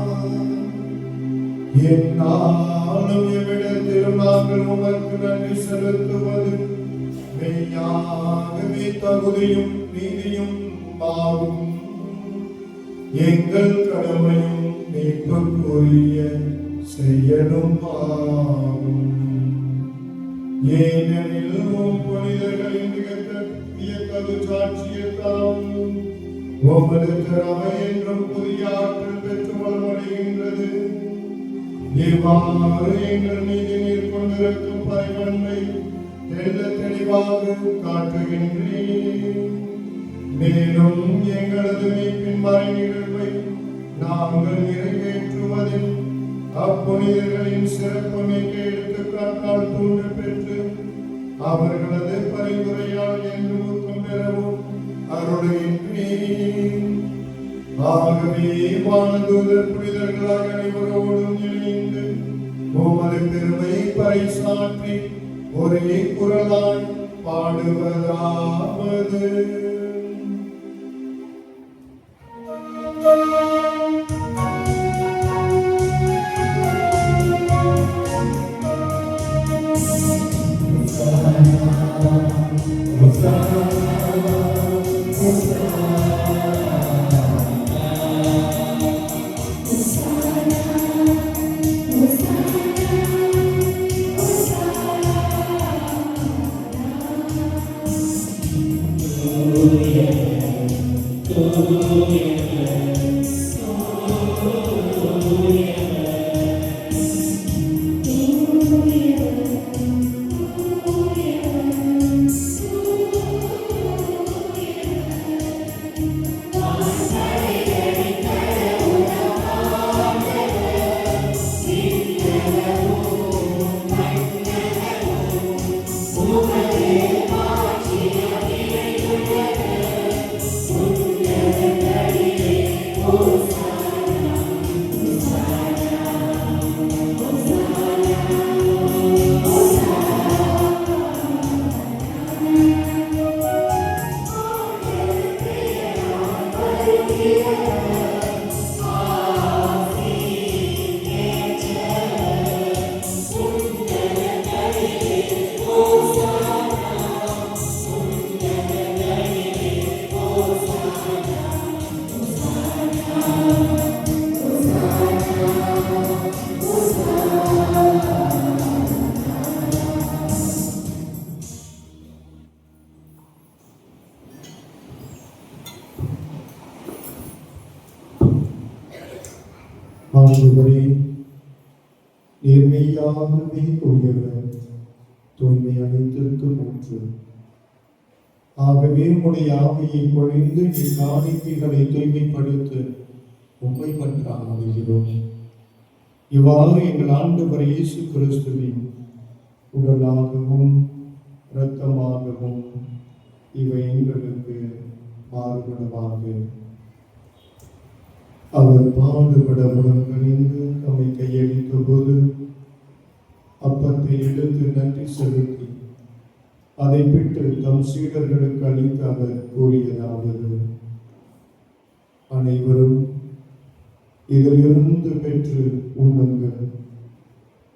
என்னாலும் எவ்விடத்திலும் நாங்கள் உமக்கு நன்றி செலுத்துவது மெய்யாகவே தகுதியும் நீதியும் ஆகும். எங்கள் கடமையும் மீட்புக்குரிய செயலும் ஆகும். ஏனெனில் உம் புனிதர்களின் வியத்தகு சாட்சியத்தால் உமது திறமை என்றும் புதிய ஆற்றல் பெற்று வளமடைகின்றது. இவ்வாறு எங்கள் மீது நீர் கொண்டிருக்கும் பரிவன்மை தெளிவாக காட்டுகின்றேன். மேலும் எங்களது மீட்பின் மறை நிகழ்வை நாங்கள் நிறைவேற்றுவதில் அப்புனிதர்களின் சிறப்பு மிக்க எடுத்துக்காட்டால் தூண்டு பெற்று அவர்களது பரிந்துரையால் என்று ஊக்கம் பெறவும் அருளுகின்றேன். ஆகவே வானதூதர் புனிதர்களாக அனைவரோடும் இணைந்து உமது பெருமையை பறைசாற்றி ஒரே குரலாய் பாடுவதாவது. ஆண்டவரே, நீர் மெய்யாகவே தூயவர், தூய்மை அனைத்திற்கு மூன்று. ஆகவே உம்முடைய ஆவியை பொழிந்து இக்காணிக்கைகளை தூய்மைப்படுத்த உம்மை மன்றாடுகிறோம். இவ்வாறு எங்கள் ஆண்டவர் இயேசு கிறிஸ்துவின் உடலாகவும் இரத்தமாகவும் இவை எங்களுக்கு மாறுபடமாக அவர் பாடுபட உடன்கணிந்து தம்மை கையளித்த போது அப்பத்தை எடுத்து நன்றி செலுத்தி அதை பிட்டு தம் சீடர்களுக்கு அளித்து அவர் கூறியதாவது: அனைவரும் இதிலிருந்து பெற்று உண்ணுங்கள்,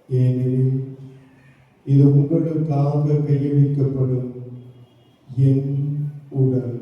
ஏனெனில் இது உங்களுக்காக கையளிக்கப்படும் என் உடல்.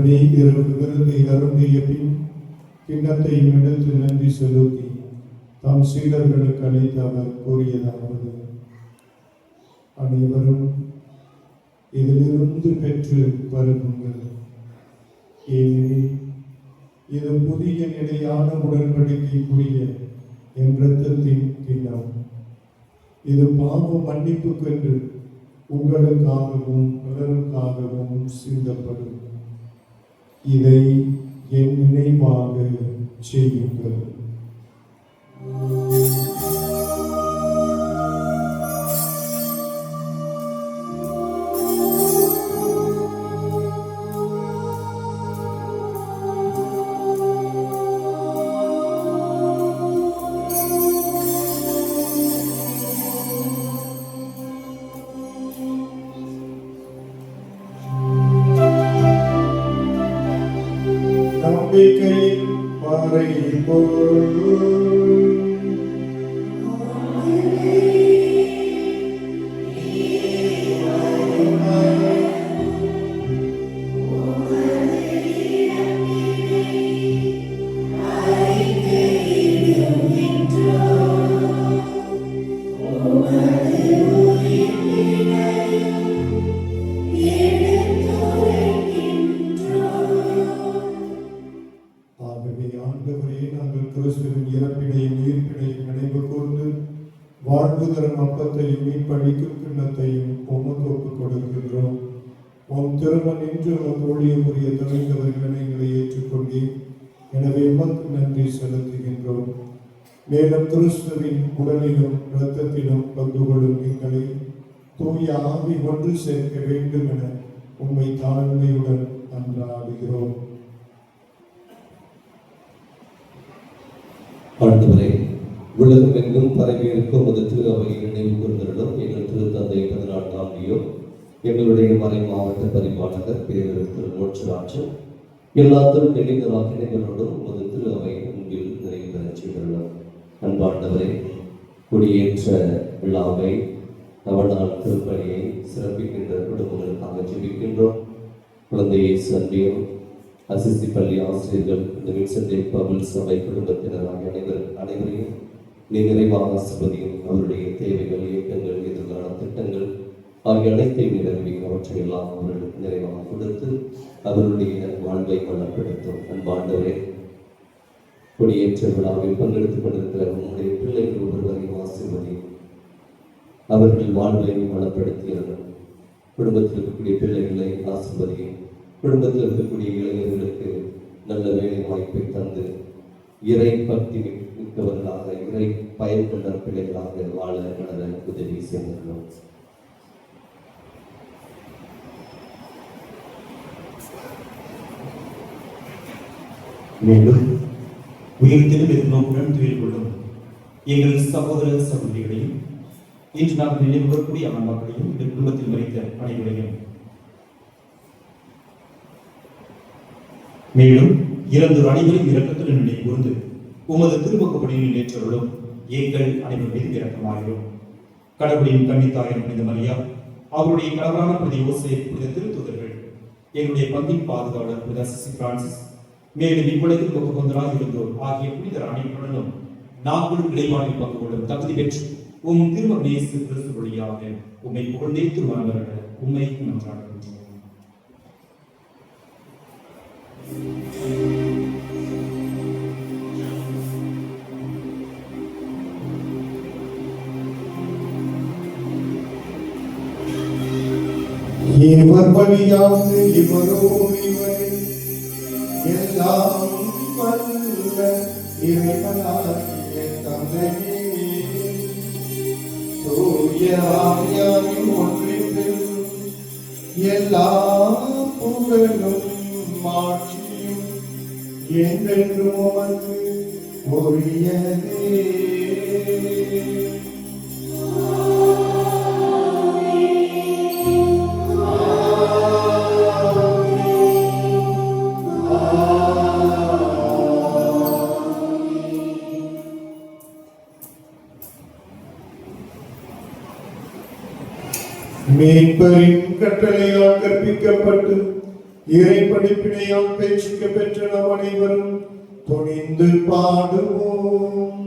உடனே இரவு விருந்தை அருந்திய பின் கிண்ணத்தையும் எடுத்து நன்றி செலுத்தி தம் சீடர்களுக்கு அளித்து அவர் கூறியதாவது: அனைவரும் இதிலிருந்து பெற்று பருகுங்கள். ஏனெனில் இது புதிய நிலையான உடன்படிக்கைக்குரிய என் இரத்தத்தின் கிண்ணம். இது பாவ மன்னிப்புக்கென்று உங்களுக்காகவும் பலருக்காகவும் சிந்தப்படும். இதை என் நினைவாக செய்யுங்கள். நம்பிக்கையின் மறைபொருள் கிறிஸ்துவின் இறப்பினையும் உயிர்ப்பினையும் நினைவு கூர்ந்து வாழ்வு தரும் அப்பத்தையும் மீட்பளிக்கும் கிண்ணத்தையும் உமக்கு ஒப்புக் கொடுக்கின்றோம். உம் திருமண் என்று உமக்கு ஊழியமுரிய தொலைந்தவர்கள் எங்களை ஏற்றுக்கொண்டீர். எனவே உமக்கு நன்றி செலுத்துகின்றோம். மேலும் கிறிஸ்துவின் உடலிலும் இரத்தத்திலும் பங்கு கொள்ளும் எங்களை தூய ஆவி ஒன்று சேர்க்க வேண்டும் என உம்மை தாழ்மையுடன் அன்றாடுகிறோம். ஆண்டவரே, உலகம் எங்கும் பரவி இருக்கும் ஒரு திரு அவையை நினைவு கூர்ந்தருளும். எங்கள் திரு தந்தை 14ஆம் லியோ, எங்களுடைய மறை மாவட்ட பரிபாலகர் பேரர் திரு மோட்சராஜன், எல்லா திரு நெறிஞராக்கினைகளோடும் ஒரு திரு அவை அன்பில் நிறைவு பெறச் செய்துள்ளோம். அன்பாண்டவரே, குடியேற்ற விழாவை நவநாள் திருப்பணியை சிறப்பிக்கின்ற குடும்பங்களுக்காக ஜெபிக்கின்றோம். குழந்தையை சந்தியும் அசிசி பள்ளி ஆசிரியர்கள், இந்த வின்சென்ட் பவுல் சபை குடும்பத்தினர் ஆகிய அனைவரையும் நீ நிறைவாக ஆசீர்வதியும். அவருடைய தேவைகள், இயக்கங்கள், எதிர்கால திட்டங்கள் ஆகிய அனைத்தையும் நிறைவேறி அவற்றை எல்லாம் அவர்களுக்கு நிறைவாக கொடுத்து அவருடைய வாழ்வை வளப்படுத்தும். அன்பாண்டவரே, கொடியேற்ற விழாவில் பங்கெடுத்துக் கொண்டிருக்கிற உங்களுடைய பிள்ளைகள் ஒருவரையும் ஆசீர்வதியும். அவர்கள் வாழ்வை வளப்படுத்தியவர்கள். குடும்பத்தில் இருக்கக்கூடிய பிள்ளைகளை ஆசீர்வதியும். குடும்பத்தில் இருக்கக்கூடிய இளைஞர்களுக்கு நல்ல வேலை வாய்ப்பை தந்து இறை பக்தி மிக்கவர்களாக, இறை பயன் கொண்ட பிள்ளைகளாக வாழ வளர உதவி செய்திருக்கிறோம். மீண்டும் உயிர்த்திலும் எதிர்நோக்குடன் துயில் கொள்ளும் எங்கள் சகோதர சகோதரிகளையும் இன்று நாங்கள் நினைவு கூறக்கூடிய ஆன்மாக்களையும் இந்த குடும்பத்தில் மறைத்த அனைவரையும், மேலும் இறந்தோர் அனைவரும் இரக்கத்துடன் நினைவு கூர்ந்து உமது திருமுகப்படியில் ஏற்றவர்களும் எங்கள் அனைவர் மீது இரக்கமாகிறோம். கடவுளின் கன்னித்தாயின் புனித மரியா, அவருடைய கணவரான புனித யோசேப்பு, புனித திருத்தூதர்கள், எங்களுடைய பங்கின் பாதுகாவலர் புனித அசிசி பிரான்சிஸ், மேலும் இவ்வுலகில் முகபந்தராக இருந்தோர் ஆகிய புனிதர் அனைவருடனும் நாங்களும் இடைவானில் பங்கு கொள்ளும் தகுதி பெற்று உம் திருமகன் இயேசு கிறிஸ்து வழியாக உம்மை புகழ்ந்தேத்து மனவரட உம்மை நன்றாடுகின்றோம். இவர் வழியாக இவரோடு இவரில் எல்லாம் வல்ல இறைவனாகிய தந்தையே, தூய ஆவியாரின் ஒன்றிப்பில் எல்லா புகழும் மாட்சியும் என்றென்றும் உமக்கு உரியதே. மீட்பரின் கட்டளையால் கற்பிக்கப்பட்டு இறை படிப்பினையால் பேச்சுக்கு பெற்ற நாம் அனைவரும் துணிந்து பாடுவோம்.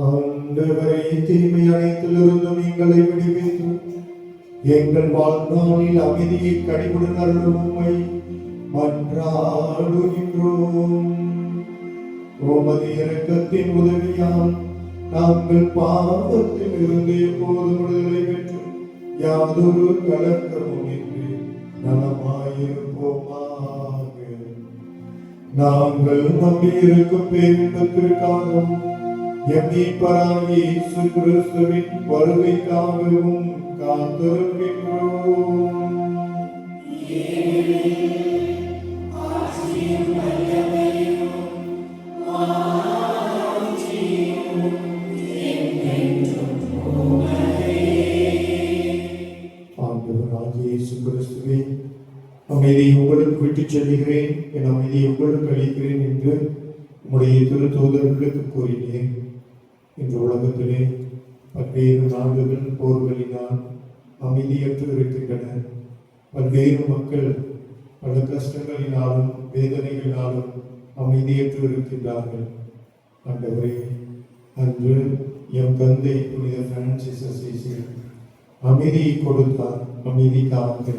ஆண்டவரே, தீமை அனைத்திலிருந்தும் எங்களை விடுவித்து எங்கள் வாழ்நாளில் அமைதியை கனிவுடன் அருளும் உம்மை மன்றாடுகின்றோம். உமது இரக்கத்தின் உதவியால் நாங்கள் பாவத்தில் இருந்து எப்போதும் விடுதலை பெற்று யாதொரு கலக்கமும் இன்றி நலமாயிருப்போமாக. நாங்கள் நம்பியிருக்கும் பேரின்பத்திற்காகவும் எம் மீட்பராகிய இயேசு கிறிஸ்துவின் வருகைக்காகவும் காத்திருக்கின்றோம். ஆண்டவராகிய இயேசு கிறிஸ்துவே, அமைதியை உங்களுக்கு விட்டுச் செல்கிறேன், என் அமைதியை உங்களுக்கு அளிக்கிறேன் என்று உம்முடைய திருத்தூதர்களுக்கு கூறினேன். இந்த உலகத்திலே பல்வேறு நாடுகள் போர்களினால் அமைதியற்று இருக்கின்றன. பல்வேறு மக்கள் பல கஷ்டங்களினாலும் வேதனைகளினாலும் அமைதியற்று இருக்கின்றார்கள். ஆண்டவரே, அன்று எம் தந்தை புனித பிரான்சிஸ் அசீசி அமைதியை கொடுத்தார், அமைதிக்காக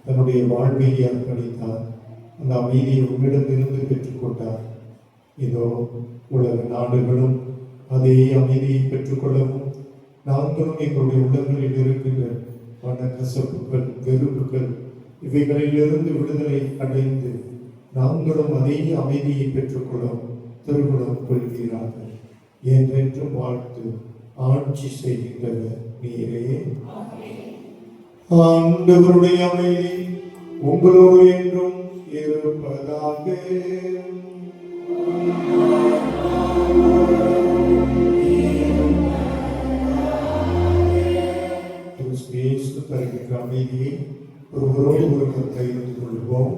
தன்னுடைய வாழ்வை அர்ப்பணித்தார். அந்த அமைதியை உம்மிடமிருந்து பெற்றுக்கொண்டார். இதோ உலக நாடுகளும் அதே அமைதியை பெற்றுக்கொள்ளவும் நாங்களும் எங்களுடைய உள்ளங்களில் இருக்கின்ற மனக்கசப்புகள், வெறுப்புகள் இவைகளிலிருந்து விடுதலை அடைந்து நாங்களும் அதே அமைதியை பெற்றுக்கொள்ளவும் திருமணம் கொள்கிறார்கள். என்றென்றும் வாழ்த்து ஆட்சி செய்கின்றவர் நீரே. ஆண்டவருடைய அமைதி உங்களோடு என்றும் இருப்பதாக. தருகின்ற அமைதியை ஒருவரோடு ஒருவர் பகிர்ந்து கொள்வோம்.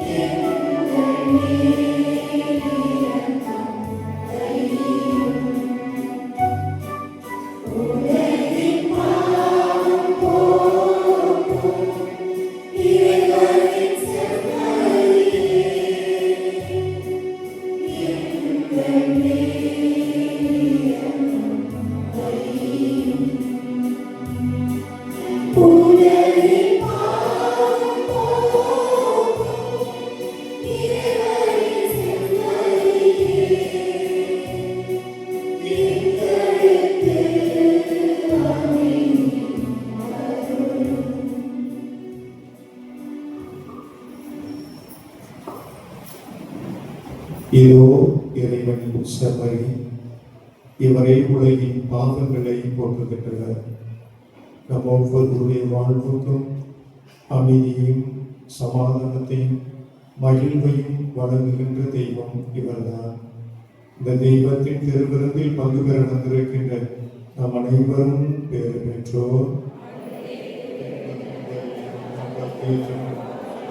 Yeah. இதோ இறைவனின் செம்மறி, இவரை உலகின் பாவங்களை போக்குகின்றனர். நம் ஒவ்வொருடைய வாழ்வுக்கும் அமைதியையும் சமாதானத்தையும் மகிழ்வையும் வழங்குகின்ற தெய்வம் இவர்தான். இந்த தெய்வத்தின் திருவிருந்தில் பங்கு பெற வந்திருக்கின்ற நம் அனைவரும் பேறு பெற்றோர்.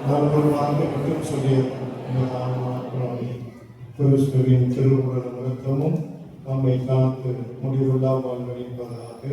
நான் ஒரு வார்த்தை மட்டும் சொல்லிய கிறிஸ்துவின் திருவுடல் இரத்தமும் நம்மை காத்து முடிவுள்ளா வாழ்வழிப்பதாக.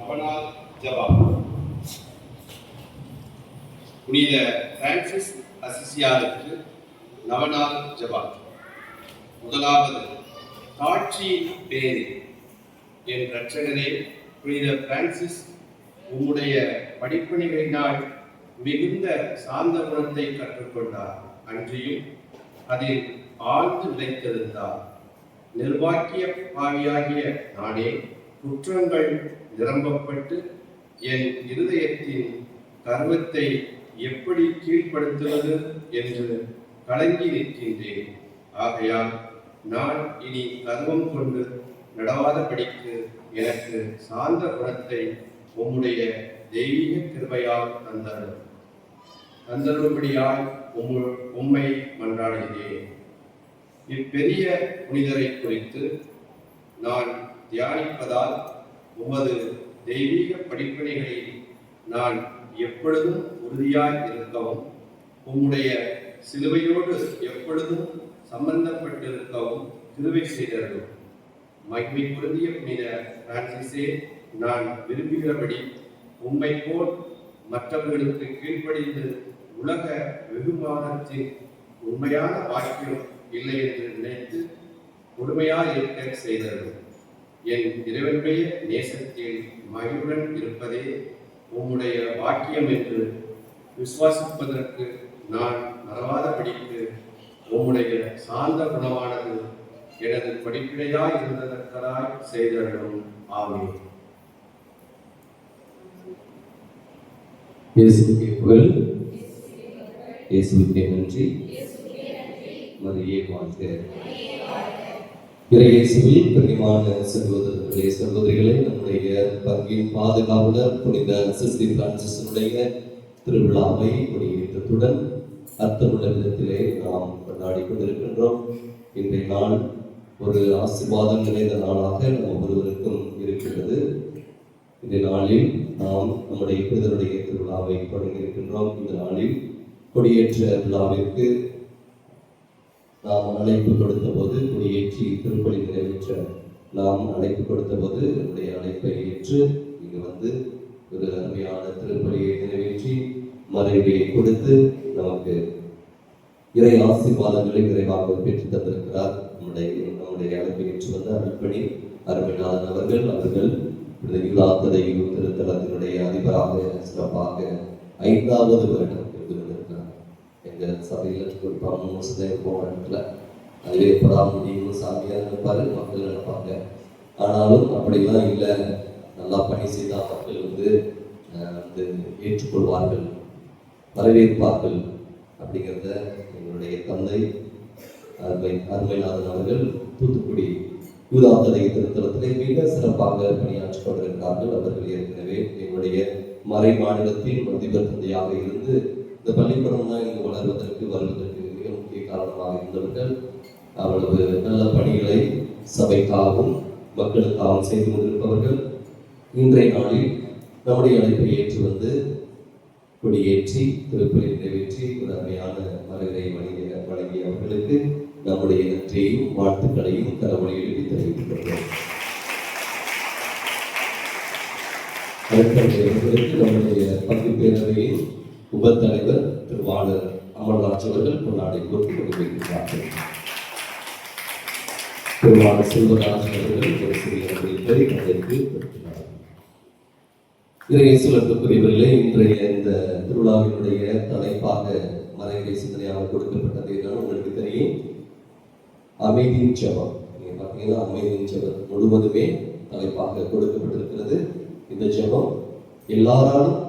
நவநாள் ஜெபம். புனித பிரான்சிஸ் அசிசியாருக்கு நவநாள் ஜெபம். முதலாவது, தாட்சியின் பேரு. என் இரட்சகரே புனித பிரான்சிஸ் உம்முடைய படிப்பணிகளினால் மிகுந்த சாந்த குணத்தை கற்றுக்கொண்டார். அன்றியும் அதில் ஆழ்ந்து நிலைத்திருந்தார். நிர்வாக்கிய பாவியாகிய நானே குற்றங்கள் நிரம்பப்பட்டு என் இருதயத்தின் கர்வத்தை எப்படி கீழ்ப்படுத்துவது என்று கலங்கி நிற்கின்றேன். ஆகையால் நான் இனி கர்வம் கொண்டு நடவாதபடிக்கு எனக்கு சாந்த குணத்தை உம்முடைய தெய்வீக கிருபையால் தந்தரும்படியாய் உம்மை மன்றாடுகிறேன். இப்பெரிய புனிதரை குறித்து நான் தியானிப்பதால் உமது தெய்வீக படிப்பினைகளில் நான் எப்பொழுதும் உறுதியாய் இருக்கவும் உம்முடைய சிலுவையோடு எப்பொழுதும் சம்பந்தப்பட்டிருக்கவும் கிருபை செய்தருளும். மகிமை பொருந்திய புனித பிரான்சிஸே, நான் விரும்புகிறபடி உம்மை போல் மற்றவர்களுக்கு கீழ்ப்படிந்து உலக வெகுமானத்தின் உண்மையான வாக்கியம் இல்லை என்று நினைத்து கொடுமையாக இருக்க செய்தருளும். என் இறைவனுடைய நேசத்தில் மகிழ்வுடன் இருப்பதே உம்முடைய வாக்கியம் என்று விசுவாசிப்பதற்கு நான் மறவாதபடிக்கு உம்முடைய சாந்த குணமானது எனது படிப்பினையாய் இருந்ததற்காய் செய்தருளும். ஆமென். இயேசுவுக்கே புகழ், இயேசுவுக்கே நன்றி, மரியே வாழ்க. இயேசுவில் பிரியமான சகோதரர்களே சகோதரிகளே, நம்முடைய பங்கின் பாதுகாவலர் புனித அசிசி பிரான்சிஸினுடைய திருவிழாவை கொடியேற்றத்துடன் அர்த்தமுள்ள விதத்திலே நாம் கொண்டாடி கொண்டிருக்கின்றோம். இன்றைய நாள் ஒரு ஆசீர்வாதம் நிறைந்த நாளாக நம் ஒவ்வொருவருக்கும் இருக்கிறது. இந்த நாளில் நாம் நம்முடைய புனிதருடைய திருவிழாவை தொடங்கியிருக்கின்றோம். இந்த நாளில் கொடியேற்ற விழாவிற்கு நாம் அழைப்பு கொடுத்த போது, கொடியேற்றி திருப்பலி நிறைவேற்ற நாம் அழைப்பு கொடுத்த போது நம்முடைய அழைப்பை ஏற்று இங்கு வந்து ஒரு அருமையான திருப்பலியை நிறைவேற்றி மறைவை கொடுத்து நமக்கு இறை ஆசீர்வாதங்களை விரைவாக பெற்று தந்திருக்கிறார். நம்முடைய அழைப்பை ஏற்று வந்த அருள்பணி அருமைநாதன் அவர்கள் யுலாத்ததையும் திருத்தலத்தினுடைய அதிபராக சிறப்பாக 5வது வருடம் இருந்து கொண்டிருக்கிறார். எங்கள் சபையில் ஒரு 3 வருஷத்தை போகல அதுவே எப்படா முடியும் சாமியாக நினைப்பாரு, மக்கள் நினைப்பாங்க. ஆனாலும் அப்படிலாம் இல்லை, நல்லா பணி செய்தால் மக்கள் வந்து ஏற்றுக்கொள்வார்கள், வரவேற்பார்கள் அப்படிங்கிறத எங்களுடைய தந்தை அருமைநாதன் அவர்கள் தூத்துக்குடி யூதாத்ததை திருத்தலத்திலே மிக சிறப்பாக பணியாற்றி கொண்டிருக்கிறார்கள். அவர்கள் ஏற்கனவே எங்களுடைய மறை மாநிலத்தின் அதிபர் தந்தையாக இருந்து இந்த பள்ளிக்கூடம் தான் இங்கு வருவதற்கு மிக முக்கிய காரணமாக இருந்தவர்கள். அவ்வளவு நல்ல பணிகளை சபைக்காகவும் மக்களுக்காகவும் செய்து கொண்டிருப்பவர்கள். இன்றைய நாளில் நம்முடைய அழைப்பை ஏற்று வந்து கொடியேற்றி திருப்பலி நிறைவேற்றி ஒரு அருமையான மரகரை வழங்கிய அவர்களுக்கு நம்முடைய நன்றியையும் வாழ்த்துக்களையும் கரவொலியில் தெரிவித்துக் கொள்கிறோம். அடுத்தவர்களுக்கு நம்முடைய பங்கு பேரவையின் உபத்தலைவர் திருவாளர் அமர்ராஜ் அவர்கள் கொண்டாடி கொடுத்து கொண்டிருக்கிறார்கள். திருவாளர் செல்வராஜ் அவர்கள் ஒரு சிறிய அறிவிப்பை அதற்கு பெற்றுள்ளார். இறையேசுவர்களுக்குரியவர்களே, இன்றைய இந்த திருவிழாவினுடைய தலைப்பாக மறைமுறை சிந்தனையாக கொடுக்கப்பட்டது என்னன்னு உங்களுக்கு தெரியும். அமைதியின் ஜெபம். நீங்க பார்த்தீங்கன்னா அமைதியின் ஜெபம் முழுவதுமே தலைப்பாக கொடுக்கப்பட்டிருக்கிறது. இந்த ஜெபம் எல்லாராலும்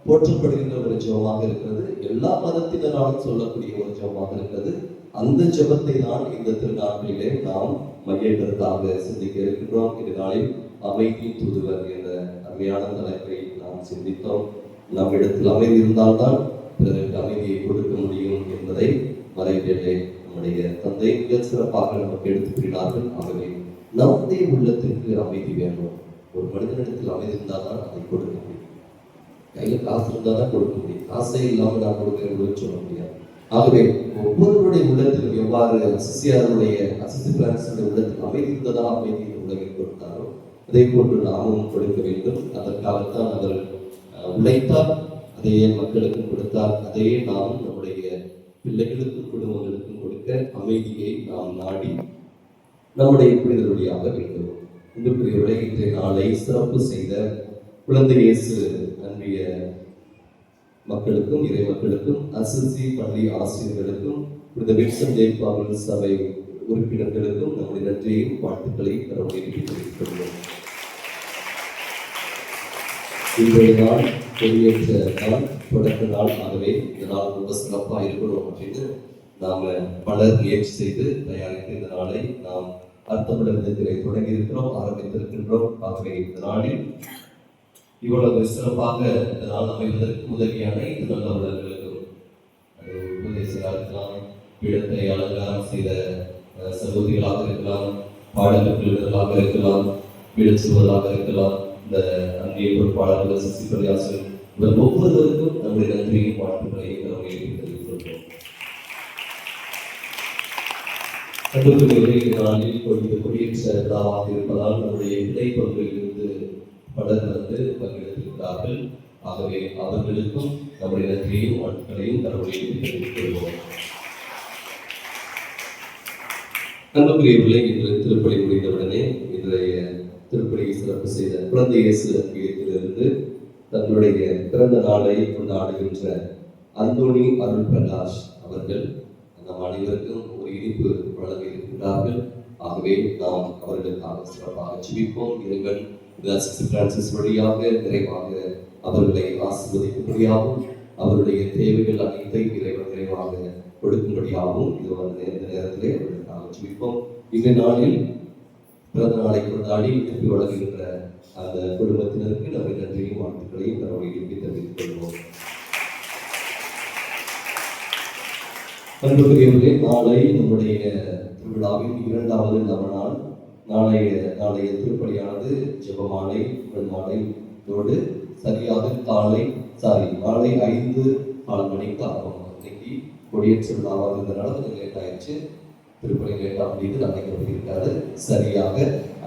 போற்றப்படுகின்ற ஒரு ஜெபமாக இருக்கிறது. எல்லா மதத்தினராலும் சொல்லக்கூடிய ஒரு ஜெபமாக இருக்கிறது. அந்த ஜெபத்தை தான் இந்த திருநாட்களிலே நாம் மையக்கருத்தாக சிந்திக்க இருக்கின்றோம். இந்த நாளில் அமைதியின் தூதுவர் என்ற அருமையான தலைப்பை நாம் சிந்தித்தோம். நம்மிடத்தில் அமைதி இருந்தால்தான் பிறருக்கு அமைதியை கொடுக்க முடியும் என்பதை மறைவிலே நம்முடைய தந்தை மிக சிறப்பாக நமக்கு எடுத்துக்கிறார்கள். ஆகவே நம்முடைய உள்ளத்திற்கு அமைதி வேணும். ஒரு மனிதனிடத்தில் அமைதி இருந்தால் தான் அதை கொடுக்க முடியும். கையில் காசு இருந்தால் தான் கொடுக்க முடியும். காசே இல்லாமல் நான் கொடுக்கிறேன் சொல்ல முடியாது. ஆகவே ஒவ்வொருவருடைய உள்ளத்திலும் எவ்வாறு அசிசி பிரான்சிஸுடைய உள்ளத்தில் அமைதி இருந்ததா அமைதி உலகில் கொடுத்தாரோ, அதே அதே போன்று நாமும் கொடுக்க வேண்டும். அதற்காகத்தான் அவர் உழைத்தார், அதையே மக்களுக்கும் கொடுத்தார். அதையே நாம் நம்முடைய பிள்ளைகளுக்கும் குடும்பங்களுக்கும் கொடுக்க அமைதியை நாம் நாடி நம்முடைய புரிதல் வழியாக வேண்டும். இன்றைய இன்றைய நாளை சிறப்பு செய்த குழந்தை இயேசு அன்பிய மக்களுக்கும் இறை மக்களுக்கும் அசிசி பள்ளி ஆசிரியர்களுக்கும் இந்த வில்சன் ஜெயபால் சபை உறுப்பினர்களுக்கும் நம்முடைய நன்றியையும் வாழ்த்துக்களையும் தரவுள்ளோம். இன்றைய நாள் கொடியேற்ற நாள், தொடக்க நாள். ஆகவே இந்த நாள் ரொம்ப சிறப்பாக இருக்கணும் அப்படின்னு நாம பலர் முயற்சி செய்து தயாரித்து இந்த நாளை நாம் அர்த்தமுள்ள விதத்திலே தொடங்கி இருக்கிறோம், ஆரம்பித்திருக்கின்றோம். ஆகவே இந்த நாளில் இவ்வளவு சிறப்பாக இந்த நாள் அமைவதற்கு உதவியான இந்த நல்ல உள்ளவர்களுக்கும், உபதேசராக இருக்கலாம், பீடத்தை அலங்காரம் செய்த சகோதரிகளாக இருக்கலாம், பாடகர்களாக இருக்கலாம், பீடச்சுவதாக இருக்கலாம், இந்த அன்றைய பொறுப்பாளர்கள் சிசிப்பள்ளி ஆசிரியர், இவர் ஒவ்வொருவருக்கும் நம்முடைய நன்றியும் வாழ்த்துக்களையும் தெரிவித்துள்ளோம். நாளில் கொடியேற்ற விழாவாக இருப்பதால் நம்முடைய இடைப்பகுதியில் இருந்து பலர் வந்து பங்கெடுத்திருக்கிறார்கள். ஆகவே அவர்களுக்கும் நம்முடைய நன்றியையும் வாழ்த்துக்களையும் தரவுகளையும் தெரிவித்துள்ளோம். அன்புக்குரியவர்களே, இன்று திருப்பலி முடிந்தவுடனே இன்றைய திருப்பலியை சிறப்பு செய்த குழந்தை இயேசு அன்பியத்திலிருந்து தங்களுடைய பிறந்த நாளை கொண்டாடுகின்ற அந்தோணி அருள் பிரகாஷ் அவர்கள் நம் அனைவருக்கும் ஒரு இனிப்பு வழங்க இருக்கின்றார்கள். ஆகவே நாம் அவர்களுக்காக சிறப்பாக ஜெபிப்போம். இறைவன் பிரான்சிஸ் வழியாக நிறைவாக அவர்களை ஆசீர்வதிக்கும்படியாகவும் அவருடைய தேவைகள் அனைத்தையும் இறைவன் நிறைவாக கொடுக்கும்படியாகவும் இந்த நேரத்திலே அவர்களுக்காக ஜெபிப்போம். இந்த நாளில் பிறந்த நாளை கொண்டாடி திருப்பி வழங்குகின்ற அந்த குடும்பத்தினருக்கு நம்ம நன்றியும் வாழ்த்துக்களையும் தரவழிக்கு தெரிவித்துக் கொள்வோம். அன்புக்குரியவர்களே, நாளை நம்முடைய திருவிழாவின் 2வது நவநாள். நாளைய திருப்பலியானது ஜெபமாலை மாலையோடு சரியாக மாலை 5:15 மணிக்கு ஆகும். இன்னைக்கு கொடியேற்ற விழாவாக இருந்ததுனால கொஞ்சம் லேட் ஆயிடுச்சு. திருப்பலி லேட்டாக முடிந்து நடைபெற்றிருக்காது. சரியாக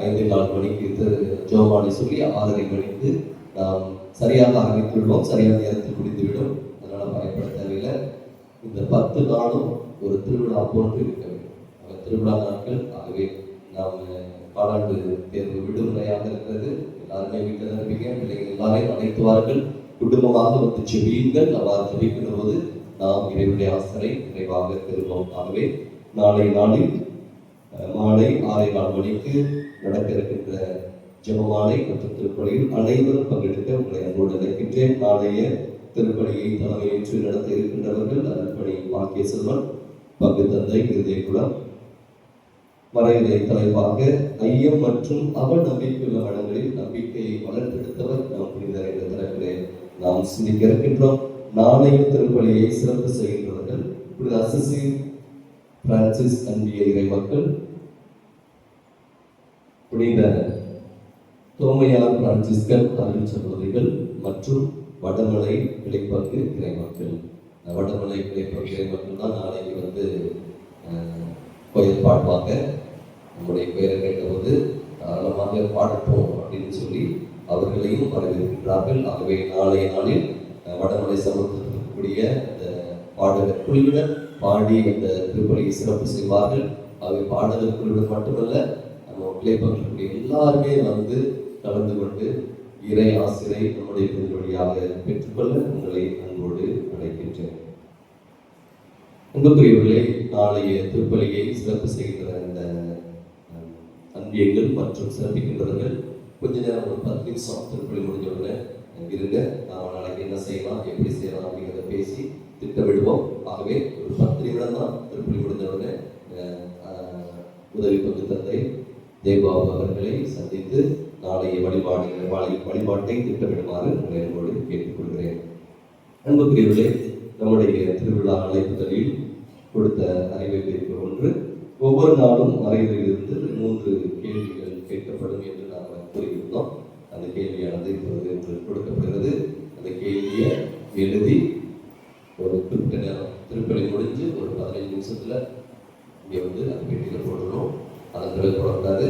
5:15 மணிக்கு ஜெபமாலை சொல்லி 6:30 மணிக்கு நாம் சரியாக ஆரம்பித்துள்ளோம். சரியான நேரத்தில் முடிந்துவிடும். அதனால பயப்பட தேவையில்லை. இந்த 10 நாளும் ஒரு திருவிழா போன்று இருக்க வேண்டும். திருவிழா நாட்கள். ஆகவே நாம் காலாண்டு தேர்வு விடுமுறையாக இருக்கிறது. எல்லாருமே வீட்டில் தான் இருப்பீங்க. பிள்ளைகள் எல்லாரையும் அழைத்துவார்கள். குடும்பமாக வந்து செவியுங்கள். அவ்வாறு ஜெபிக்கிற போது நாம் இறைவனுடைய ஆசரை நிறைவாக பெறுவோம். ஆகவே நாளை நாளில் மாலை 6:15 மணிக்கு நடக்க இருக்கின்ற ஜெபமாலை மற்றும் திருப்பலியில் அனைவரும் பங்கெடுக்க உங்களை அன்போடு அழைக்கின்றேன். நாளைய திருப்பலியை தலைமையேற்று நடத்த இருக்கின்றவர்கள் அருள்பணி பாக்கிய செல்வன், பங்கு தந்தை இருதயகுலம், மறைநிலை தலைவாக ஐயம் மற்றும் அவநம்பிக்கையுள்ள மனங்களில் நம்பிக்கையை வளர்த்தெடுத்தவர் நாம் புரிந்த என்ற தரப்பிலே நாம் சிந்திக்க இருக்கின்றோம். நாளைய திருப்பலியை சிறப்பு செய்கின்றவர்கள் புனித அசிசி பிரான்சிஸ் அன்பிய இறை மக்கள், புனித தோமையார் பிரான்சிஸ்கன் அருள் சகோதரிகள் மற்றும் வடமலை கிளைப்பங்கு இறை மக்கள். வடமலை கிளைப்பங்கு இறை மக்கள் தான் நாளைக்கு வந்து கோயில் பாடுவாங்க. நம்முடைய பெயரை கேட்டபோது தாராளமாக பாடட்டும் அப்படின்னு சொல்லி அவர்களையும் வரவேற்கின்றார்கள். ஆகவே நாளைய நாளில் வடமலை சமூகத்திற்குரிய அந்த பாடகர் குழுவினர் பாடி அந்த திருப்பலியை சிறப்பு செய்வார்கள். ஆகவே பாடகர் குழுவினர் மட்டுமல்ல, நம்ம கிளைப்பங்கக்கூடிய எல்லாருமே வந்து கலந்து கொண்டு இறை ஆசிரை நம்முடைய வழியாக பெற்றுக்கொள்ள உங்களை அன்போடு அழைக்கின்றேன். அன்புக்குரியவர்களே, நாளைய திருப்பலியை சிறப்பு செய்கின்ற இந்த அன்பியங்கள் மற்றும் சிறப்பிக்கின்றவர்கள் கொஞ்ச நேரம் ஒரு 10 நிமிஷம் திருப்பலி முடிஞ்சவுடனே இருங்க. நாம் நாளைக்கு என்ன செய்யலாம், எப்படி செய்யலாம் அப்படிங்கிறத பேசி திட்டமிடுவோம். ஆகவே ஒரு 10 நிமிடம் தான் திருப்பலி முடிஞ்சவுடனே உதவி பங்கு தந்தை ஜெயபாபு அவர்களை சந்தித்து நாளைய வழிபாட்டை திட்டமிடுமாறு உங்களை அன்போடு கேட்டுக்கொள்கிறேன். அன்புக்குரியவர்களே, நம்முடைய திருவிழா அழைப்புதலில் கொடுத்த அறிவிப்பு ஒன்று, ஒவ்வொரு நாளும் அறையிலிருந்து 3 கேள்விகள் கேட்கப்படும் என்று நாம் கூறியிருந்தோம். அந்த கேள்வியானது இப்பொழுது இன்று கொடுக்கப்படுகிறது. அந்த கேள்வியை எழுதி ஒரு குறிப்பிட்ட நேரம் திருப்பலி முடிஞ்சு ஒரு 15 நிமிஷத்துல இங்கே வந்து அந்த பெட்டியில் போடணும். அதன் பிறகு போடக்கூடாது.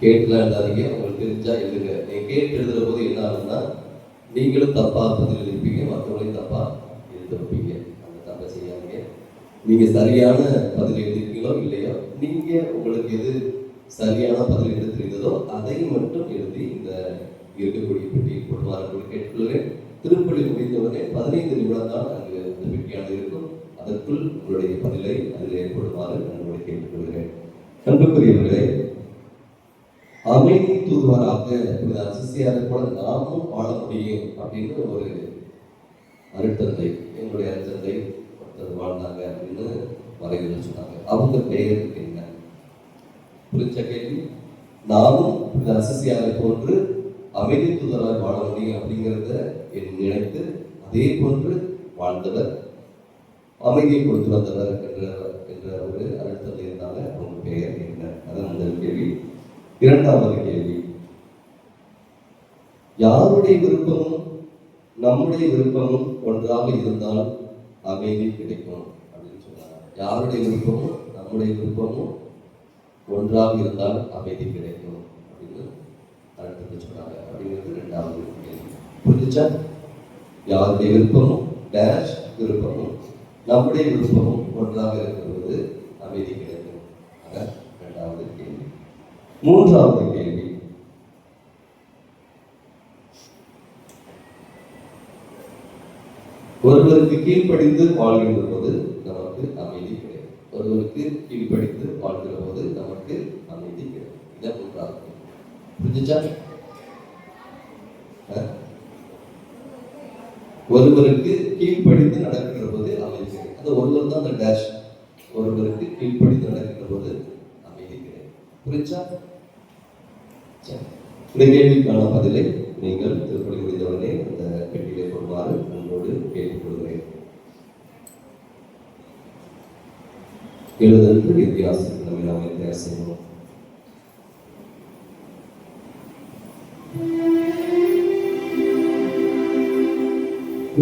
கேட்டுலாம் எழுதாதீங்க. உங்களுக்கு தெரிஞ்சா எழுதுங்க. கேட்டு எழுதுற போது என்ன ஆகுதுன்னா நீங்களும் தப்பா பதில் எழுதிப்பீங்க, மற்றவங்களையும் தப்பா எழுத வைப்பீங்க. அந்த தப்பை செய்யாதீங்க. நீங்க சரியான பதில் எழுதிருக்கீங்களோ இல்லையோ, நீங்க உங்களுக்கு எது சரியான பதில் எழுத தெரிந்ததோ அதை மட்டும் எழுதி இந்த இருக்கக்கூடிய பெட்டியில் போடுவார்கள் கேட்டுக்கொள்கிறேன். திருப்பலி முடிந்தவரை 15 நிமிடம் தான் அங்கு அந்த பெட்டியானது இருக்கும். அதற்குள் உங்களுடைய பதிலை அதில் ஏற்படுமாறு நான் கேட்டுக்கொள்கிறேன். அன்புக்குரியவர்களே, அமைதி தூதுவராக அசிசியாரை போல நாமும் வாழ முடியும் அப்படின்னு ஒரு அருட்தந்தை, எங்களுடைய அருட்தந்தை ஒருத்தர் வாழ்ந்தாங்க அப்படின்னு வரைவில் சொன்னாங்க. அவங்க பெயர் என்ன? புரிஞ்ச கேள்வி. நாமும் அசிசியாரை போன்று அமைதி தூதராக வாழ முடியும் அப்படிங்கிறத நினைத்து அதே போன்று வாழ்ந்தவர், அமைதியை கொடுத்து வந்தவர் என்ற ஒரு அழுத்தம் இருந்தாங்க. அவங்க பெயர் என்ன? அதான் முதல் கேள்வி. இரண்டாவது கேள்வி, யாருடைய விருப்பமும் நம்முடைய விருப்பமும் ஒன்றாக இருந்தால் அமைதி கிடைக்கும் அப்படின்னு சொன்னாங்க. யாருடைய விருப்பமும் நம்முடைய விருப்பமும் ஒன்றாக இருந்தால் அமைதி கிடைக்கும் அப்படின்னு அழுத்தத்தை சொன்னாங்க. அப்படிங்கிறது இரண்டாவது கேள்வி. புரிஞ்சுச்சா? யாருடைய விருப்பமும் டேஷ் விருப்பமும் நம்முடைய விருப்பமும் ஒன்றாக இருக்கிறது அமைதி கிடைக்கும். அதான் இரண்டாவது கேள்வி. மூன்றாவது கேள்வி, ஒருவருக்கு கீழ்ப்படிந்து வாழ்கின்ற போது நமக்கு அமைதி கிடைக்கும். ஒருவருக்கு கீழ்ப்படிந்து வாழ்கிற போது நமக்கு அமைதி கிடைக்கும். இதான் மூன்றாவது கேள்வி. புரிஞ்சுச்சா? ஒருவருக்கு கீழ்ப்படிந்து நடக்கின்ற போது அமைதி கிடைக்கும். அந்த ஒருவர் தான் அந்த டேஷ். ஒருவருக்கு கீழ்ப்படிந்து நடக்கின்ற போது அமைதி கிடைக்கும். புரிஞ்சா? இந்த கேள்விக்கான பதிலை நீங்கள் திருப்பலி முடிந்தவனே அந்த பெட்டியிலே கொள்வாறு அன்போடு கேட்டுக்கொள்கிறேன். எழுதற்கு வித்தியாசம் நம்ம நாம் வித்தியாசம்.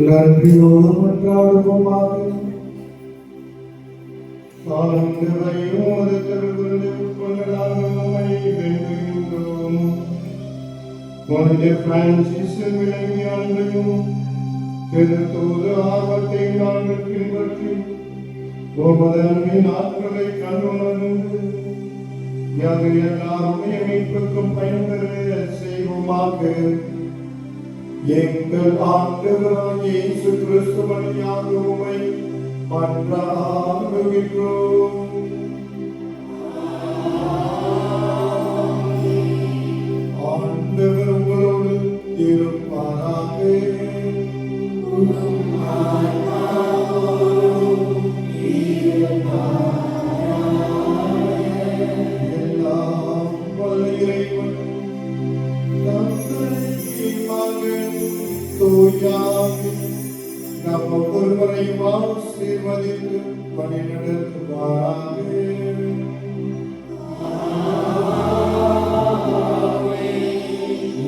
நன்றியோடு மன்றாடுவோமாக. ஆண்டவரையும் அது கருவிருந்து உட்கொள்ளலாக நம்மை வேண்டுகின்றோம். புனித பிரான்சிஸ் விளங்கிய அன்பையும் திருத்தூது ஆர்வத்தை நாங்கள் பின்பற்றி உமது அன்பின் ஆற்றலை கண்டுணர்ந்து அது எல்லாருடைய மீட்புக்கும் பயன்பெற செய்வோமாக. எங்கள் ஆண்டவராகிய இயேசு கிறிஸ்து வழியாக உம்மை மன்றாடுகின்றோம். ஆண்டவர் உங்களோடு இருப்பாராக. எல்லாம் வல்ல இறைவன் நம்ம ஒருவரையும் ஆசீர்வதித்து வழி நடத்துவாராக.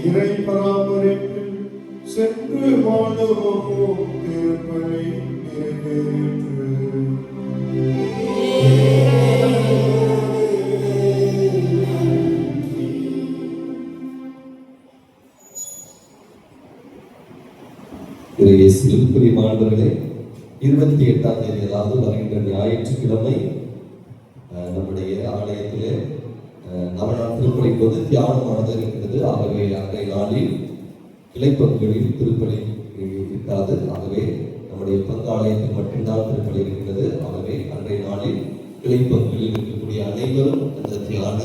இறை பராமரிப்பில் சென்று வாழுவோம். திருப்பலி நிறைவேற்று. திருப்பலி மாணவர்களே, 28ஆம் தேதி, அதாவது வருகின்ற ஞாயிற்றுக்கிழமை நம்முடைய ஆலயத்திலே நவநாள் திருப்பலி போது தியானமானது இருக்கிறது. ஆகவே அன்றைய நாளில் கிளைப்பங்குகளில் திருப்பலி இருக்காது. ஆகவே நம்முடைய பங்காலயத்தில் மட்டும்தான் திருப்பலி இருக்கிறது. ஆகவே அன்றைய நாளில் கிளைப்பங்குகளில் இருக்கக்கூடிய அனைவரும் அந்த தியான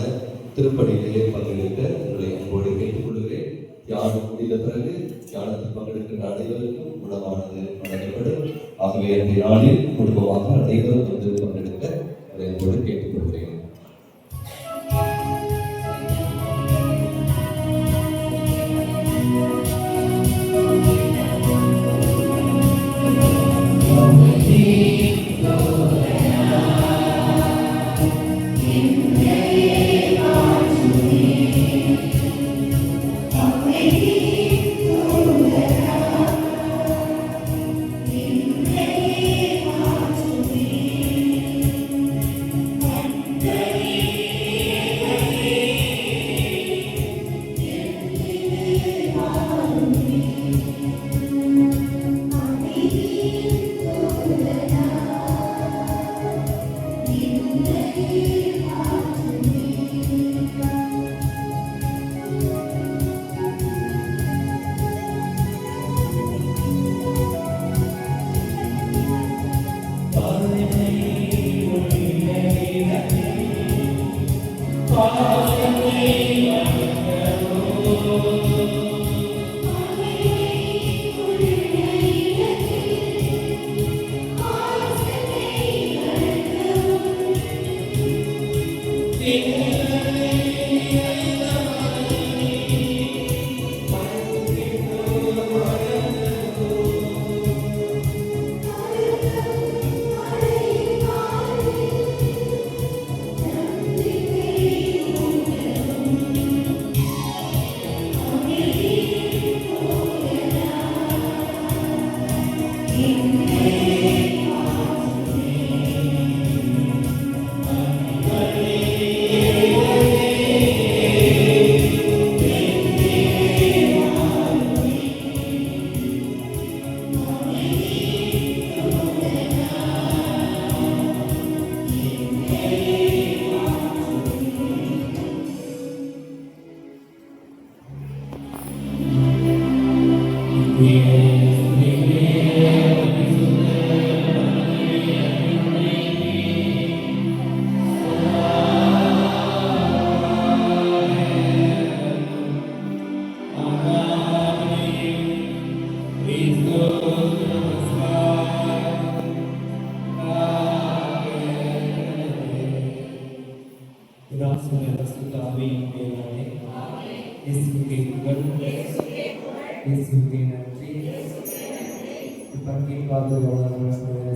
திருப்பலியிலே பங்கெடுக்க உங்களை அன்போடு கேட்டுக்கொள்கிறேன். தியானம் முடிந்த பிறகு தியானத்தில் பங்கெடுக்கின்ற அனைவருக்கும் உணவானது வழங்கப்படும். ஆகவே அன்றைய நாளில் குடும்பமாக அனைவரும் வந்து பங்கெடுக்க உங்களை அன்போடு கேட்டுக்கொள்கிறேன். Amen.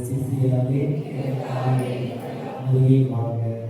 சிசியாலே வாழ்க